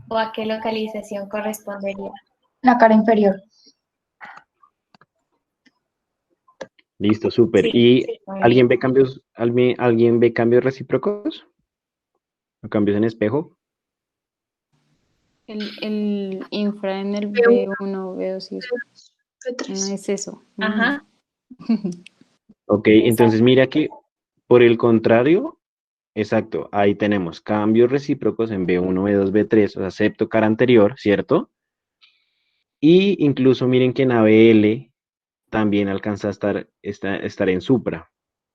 o a qué localización correspondería? la cara inferior. Listo, súper. Sí, ¿Y muy alguien bien. ve cambios, alguien ve cambios recíprocos? ¿O cambios en espejo? El infra en el B1, B1, B2, sí, B3. es eso. Ajá, Ok, entonces exacto. mira que por el contrario, exacto, ahí tenemos cambios recíprocos en B1, B2, B3, o sea, septo cara anterior, ¿cierto? Y incluso miren que en ABL también alcanza a estar en supra.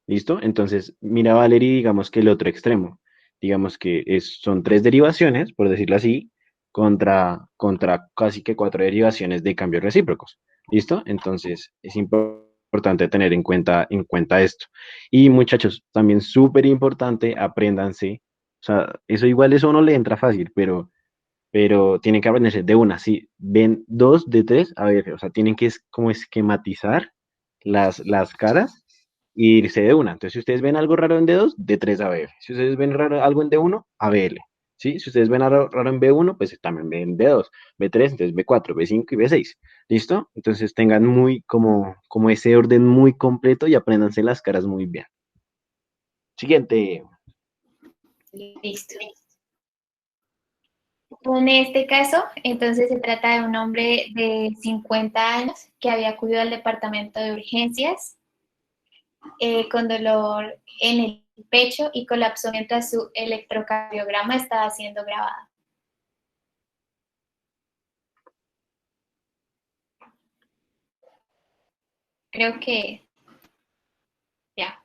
¿Listo? Entonces, mira, Valerie, digamos que el otro extremo, digamos que son tres derivaciones, por decirlo así, contra casi que cuatro derivaciones de cambios recíprocos. ¿Listo? Entonces, es importante tener en cuenta esto. Y muchachos, también súper importante, apréndanse. O sea, eso no le entra fácil, pero tienen que aprenderse de una. Si ven dos de tres, a ver, o sea, tienen que como esquematizar las caras y irse de una. Entonces, si ustedes ven algo raro en D2, D3 ABF. Si ustedes ven algo en D1, ABL. ¿Sí? Si ustedes ven algo raro en B1, pues también ven D2, B3, entonces B4, B5 y B6. ¿Listo? Entonces tengan como ese orden muy completo y apréndanse las caras muy bien. Siguiente. Listo. En este caso, entonces se trata de un hombre de 50 años que había acudido al departamento de urgencias con dolor en el pecho y colapsó mientras su electrocardiograma estaba siendo grabado. Creo que ya.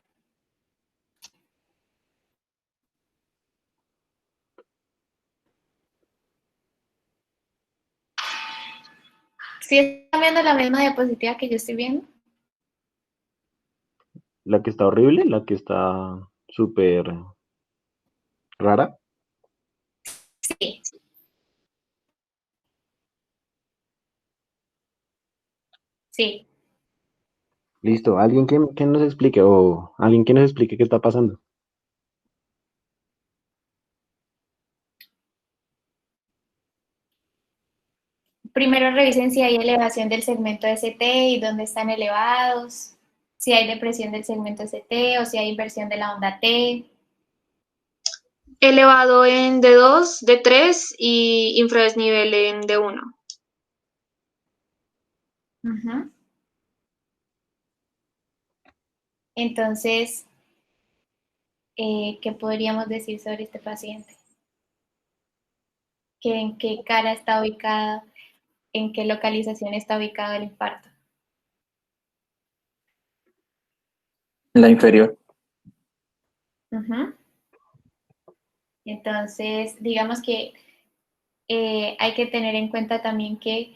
¿Sí están viendo la misma diapositiva que yo estoy viendo? La que está horrible, la que está súper rara. Sí. Sí. Listo. Alguien que nos explique o alguien que nos explique qué está pasando. Primero revisen si hay elevación del segmento ST y dónde están elevados, si hay depresión del segmento ST o si hay inversión de la onda T. Elevado en D2, D3 y infradesnivel en D1. Uh-huh. Entonces, ¿qué podríamos decir sobre este paciente? ¿En qué cara está ubicada? ¿En qué localización está ubicado el infarto? La inferior. Uh-huh. Entonces, digamos que hay que tener en cuenta también que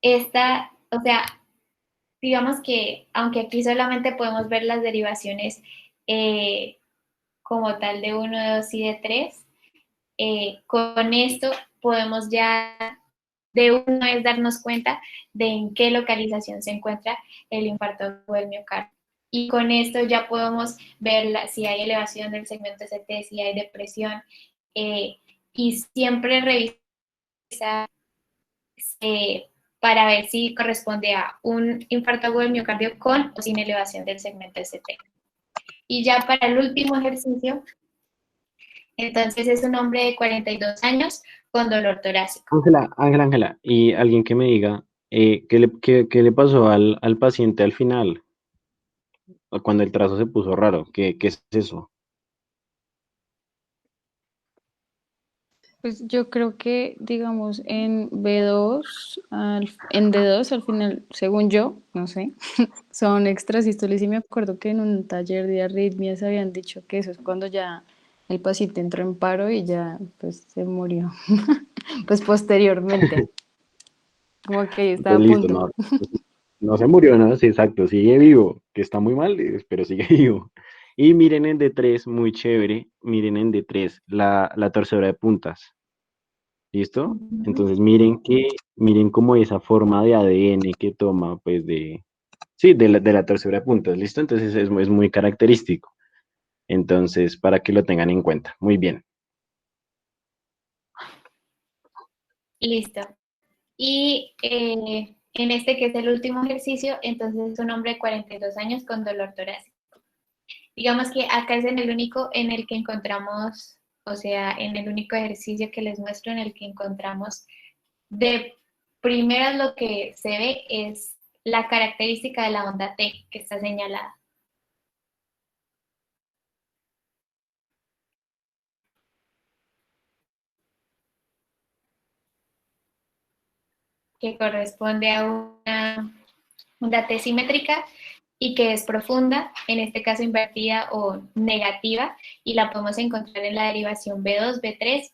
o sea, digamos que aunque aquí solamente podemos ver las derivaciones como tal de uno, de 2 y de 3, con esto podemos ya de una vez darnos cuenta de en qué localización se encuentra el infarto del miocardio. Y con esto ya podemos ver si hay elevación del segmento ST, si hay depresión, y siempre revisar para ver si corresponde a un infarto agudo del miocardio con o sin elevación del segmento ST. Y ya para el último ejercicio, entonces es un hombre de 42 años con dolor torácico. Ángela, y alguien que me diga qué le pasó al paciente al final, cuando el trazo se puso raro. ¿Qué es eso? Pues yo creo que, digamos, en B2, en D2 al final, según yo, no sé, son extrasístoles y me acuerdo que en un taller de arritmias habían dicho que eso es cuando ya el paciente entró en paro y ya pues se murió, pues posteriormente, como que estaba Pues a listo, punto. no se murió, ¿no? Sí, exacto, sigue vivo, que está muy mal, pero sigue vivo. Y miren en D3, muy chévere, miren en D3 la torcedura de puntas. ¿Listo? Entonces miren como esa forma de ADN que toma, pues sí, de la torcedura de puntas, ¿listo? Entonces es muy característico. Entonces, para que lo tengan en cuenta. Muy bien. Listo. Y en este que es el último ejercicio, entonces es un hombre de 42 años con dolor torácico. Digamos que acá es en el único en el que encontramos, o sea, en el único ejercicio que les muestro en el que encontramos de primeras lo que se ve es la característica de la onda T que está señalada. que corresponde a una onda T simétrica y que es profunda, en este caso invertida o negativa, y la podemos encontrar en la derivación B2, B3,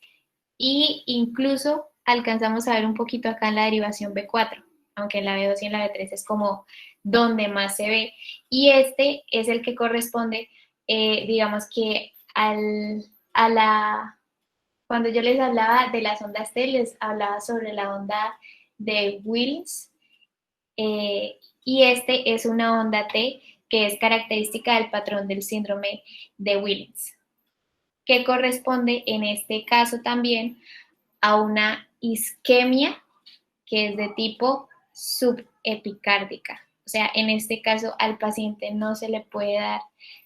y incluso alcanzamos a ver un poquito acá en la derivación B4, aunque en la B2 y en la B3 es como donde más se ve. Y este es el que corresponde, digamos que a la, cuando yo les hablaba de las ondas T, les hablaba sobre la onda de Willis, y este es una onda T que es característica del patrón del síndrome de Willis, que corresponde en este caso también a una isquemia que es de tipo subepicárdica. O sea, en este caso al paciente no se le puede dar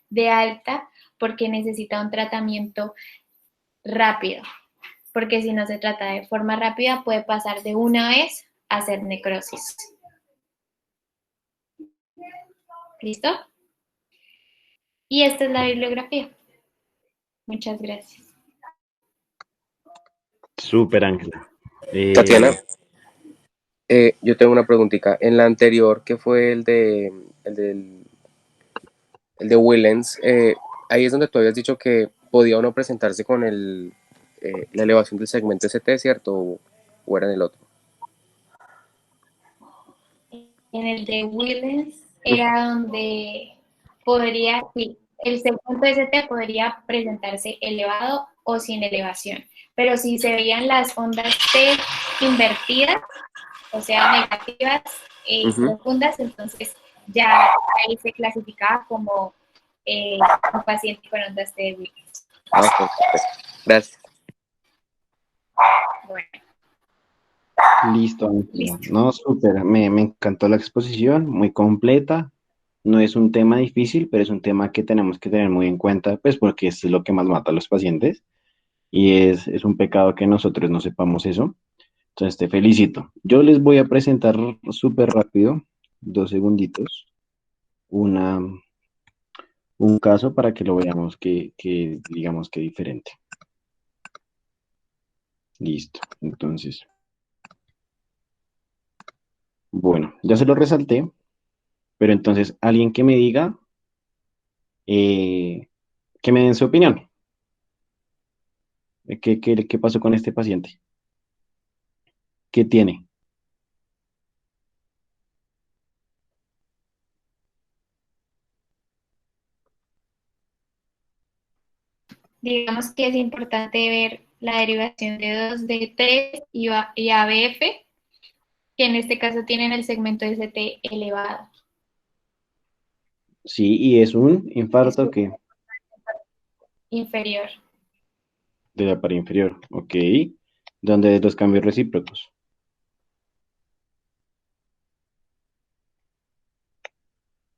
de alta porque necesita un tratamiento rápido, porque si no se trata de forma rápida puede pasar de una vez a hacer necrosis. ¿Listo? Y esta es la bibliografía. Muchas gracias. Súper, Ángela. Tatiana, yo tengo una preguntita. En la anterior, que fue el de Willens, ahí es donde tú habías dicho que podía uno presentarse con la elevación del segmento ST, ¿cierto? ¿O era en el otro? En el de Willens era donde podría, sí, el segmento ST podría presentarse elevado o sin elevación, pero si se veían las ondas T invertidas, o sea, negativas y profundas, entonces ya ahí se clasificaba como un paciente con ondas T de Willens. Ah, ok, perfecto. Gracias. Bueno. Listo, Ángela. No, súper. Me encantó la exposición, muy completa. No es un tema difícil, pero es un tema que tenemos que tener muy en cuenta, pues porque es lo que más mata a los pacientes y es un pecado que nosotros no sepamos eso. Entonces te felicito. Yo les voy a presentar súper rápido, 2 segunditos, una, un caso para que lo veamos que digamos que diferente. Listo. Entonces, bueno, ya se lo resalté, pero entonces alguien que me diga, que me den su opinión. ¿Qué pasó con este paciente? ¿Qué tiene? Digamos que es importante ver la derivación de 2 de 3 y ABF, que en este caso tienen el segmento ST elevado. Sí, y es un infarto que Inferior. de la pared inferior, ok. Donde los cambios recíprocos.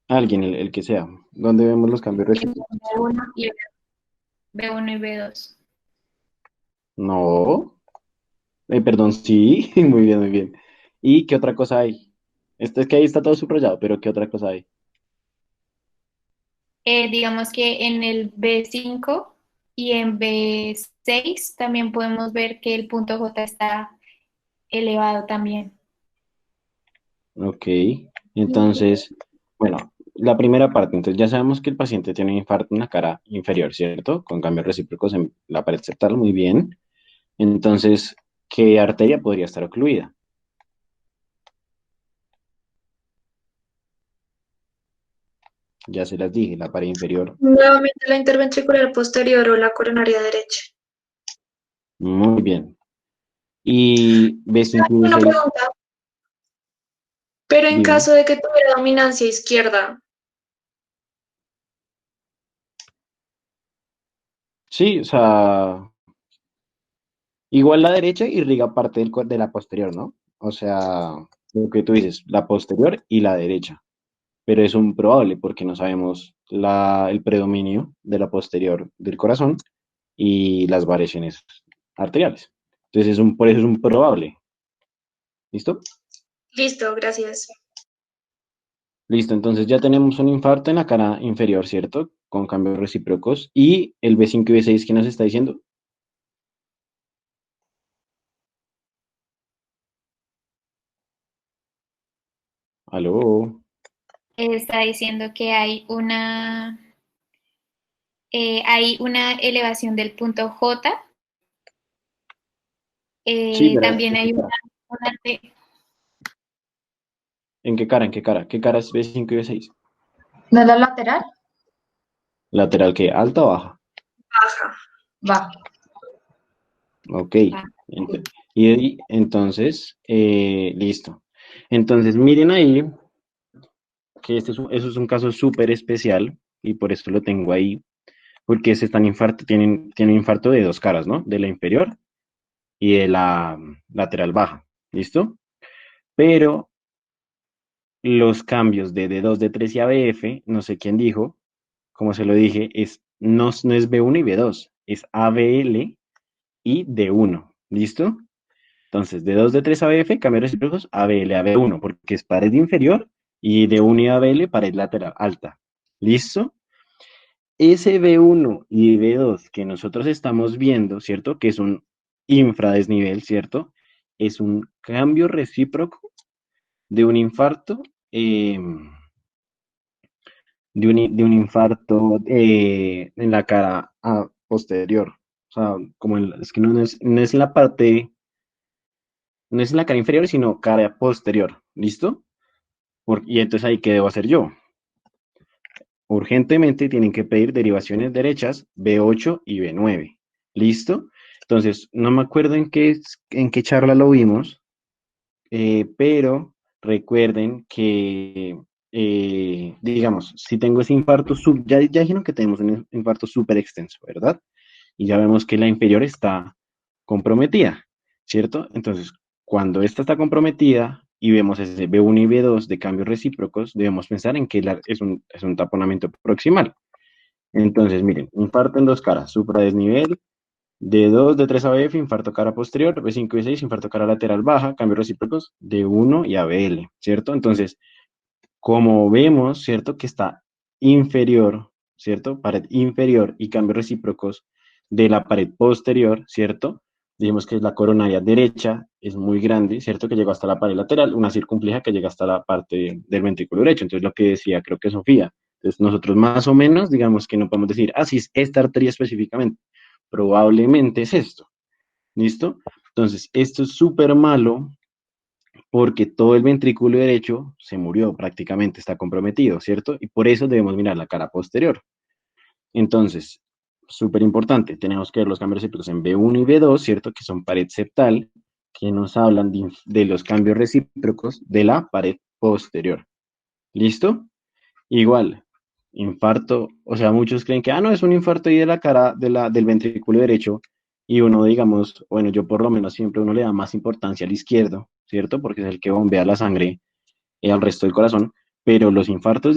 Alguien, el que sea. ¿Dónde vemos los cambios recíprocos? B1 y B1 y B2. No. Perdón, sí. Muy bien, muy bien. ¿Y qué otra cosa hay? Esto es que ahí está todo subrayado, pero ¿qué otra cosa hay? Digamos que en el B5 y en B6 también podemos ver que el punto J está elevado también. Ok. Entonces, bueno, la primera parte. Entonces ya sabemos que el paciente tiene un infarto en la cara inferior, ¿cierto? Con cambios recíprocos en la pared septal, muy bien. Entonces, ¿qué arteria podría estar ocluida? Ya se las dije, la pared inferior. Nuevamente la interventricular posterior o la coronaria derecha. Muy bien. Y B5 y Una B6, pregunta, pero en dime. caso de que tuviera dominancia izquierda, Sí, o sea, igual la derecha irriga parte de la posterior, ¿no? O sea, lo que tú dices, la posterior y la derecha. Pero es un probable porque no sabemos el predominio de la posterior del corazón y las variaciones arteriales. Entonces, por eso es un probable. ¿Listo? listo, gracias. Listo, entonces ya tenemos un infarto en la cara inferior, ¿cierto? Con cambios recíprocos. Y el B5 y B6, ¿qué nos está diciendo? Aló. Está diciendo que hay una elevación del punto J. Sí, pero También ¿en qué hay cara? una T. ¿En qué cara? ¿En qué cara? ¿Qué cara es B5 y B6? ¿No es la lateral? ¿Lateral qué? ¿Alta o baja? Baja. Va. Ok. Entonces, listo. Entonces, miren ahí que eso es un caso súper especial y por eso lo tengo ahí, porque tienen infarto de dos caras, ¿no? De la inferior y de la lateral baja. ¿Listo? Pero los cambios de D2, D3 y ABF, no sé quién dijo, como se lo dije, no es B1 y B2, es ABL y D1. ¿Listo? Entonces, D2, D3, ABF, cambios recíprocos, ABL, AB1, porque es pared inferior y D1 y ABL, pared lateral alta. ¿Listo? Ese B1 y B2 que nosotros estamos viendo, ¿cierto? Que es un infradesnivel, ¿cierto? Es un cambio recíproco de un infarto, de un infarto en la cara posterior. O sea, es que no es la parte, no es en la cara inferior, sino cara posterior. ¿Listo? Y entonces ahí, ¿qué debo hacer yo? Urgentemente tienen que pedir derivaciones derechas B8 y B9. ¿Listo? Entonces, no me acuerdo en qué charla lo vimos, pero recuerden que, digamos, si tengo ese infarto, ya dijeron que tenemos un infarto súper extenso, ¿verdad? Y ya vemos que la inferior está comprometida, ¿cierto? Entonces, cuando esta está comprometida y vemos ese B1 y B2 de cambios recíprocos, debemos pensar en que es un taponamiento proximal. Entonces, miren, infarto en dos caras, supradesnivel, D2, D3 ABF, infarto cara posterior, B5 y 6, infarto cara lateral baja, cambios recíprocos, D1 y ABL, ¿cierto? Entonces, como vemos, ¿cierto? Que está inferior, ¿cierto? Pared inferior y cambios recíprocos de la pared posterior, ¿cierto? Dijimos que es la coronaria derecha, es muy grande, ¿cierto? Que llega hasta la pared lateral, una circunfleja que llega hasta la parte del ventrículo derecho. Entonces, lo que decía, creo que Sofía. Entonces, nosotros más o menos, digamos que no podemos decir, sí, es esta arteria específicamente. Probablemente es esto, ¿listo? Entonces, esto es súper malo porque todo el ventrículo derecho se murió prácticamente, está comprometido, ¿cierto? Y por eso debemos mirar la cara posterior. Entonces, súper importante, tenemos que ver los cambios recíprocos en B1 y B2, ¿cierto? Que son pared septal, que nos hablan de los cambios recíprocos de la pared posterior. ¿Listo? Igual, infarto, o sea, muchos creen que, no, es un infarto ahí de la cara, del ventrículo derecho, y uno, digamos, bueno, yo por lo menos siempre uno le da más importancia al izquierdo, ¿cierto? Porque es el que bombea la sangre al resto del corazón, pero los infartos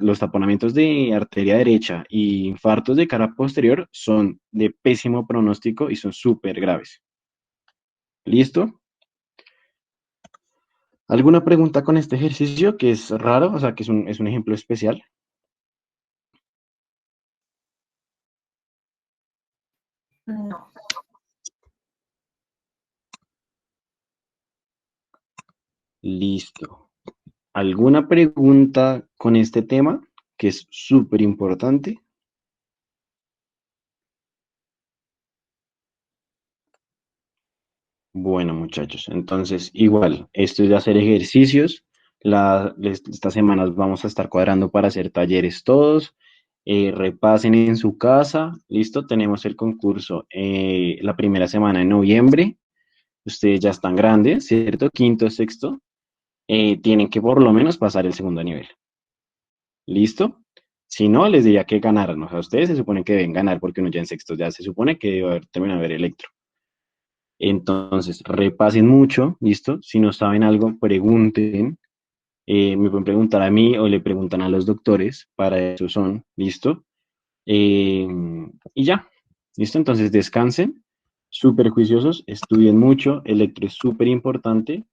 los taponamientos de arteria derecha y infartos de cara posterior son de pésimo pronóstico y son súper graves. ¿Listo? ¿Alguna pregunta con este ejercicio que es raro? O sea, que es un ejemplo especial. No. Listo. ¿Alguna pregunta con este tema que es súper importante? Bueno, muchachos, entonces igual, esto es de hacer ejercicios. Estas semanas vamos a estar cuadrando para hacer talleres todos. Repasen en su casa. Listo, tenemos el concurso la primera semana de noviembre. Ustedes ya están grandes, ¿cierto? Quinto, sexto. Tienen que por lo menos pasar el segundo nivel. ¿Listo? Si no, les diría que ganaran. O sea, ustedes se supone que deben ganar porque uno ya en sexto ya se supone que debe haber terminado de ver electro. Entonces, repasen mucho, ¿listo? Si no saben algo, pregunten. Me pueden preguntar a mí o le preguntan a los doctores, para eso son, ¿listo? Y ya, ¿listo? Entonces descansen, súper juiciosos, estudien mucho, electro es súper importante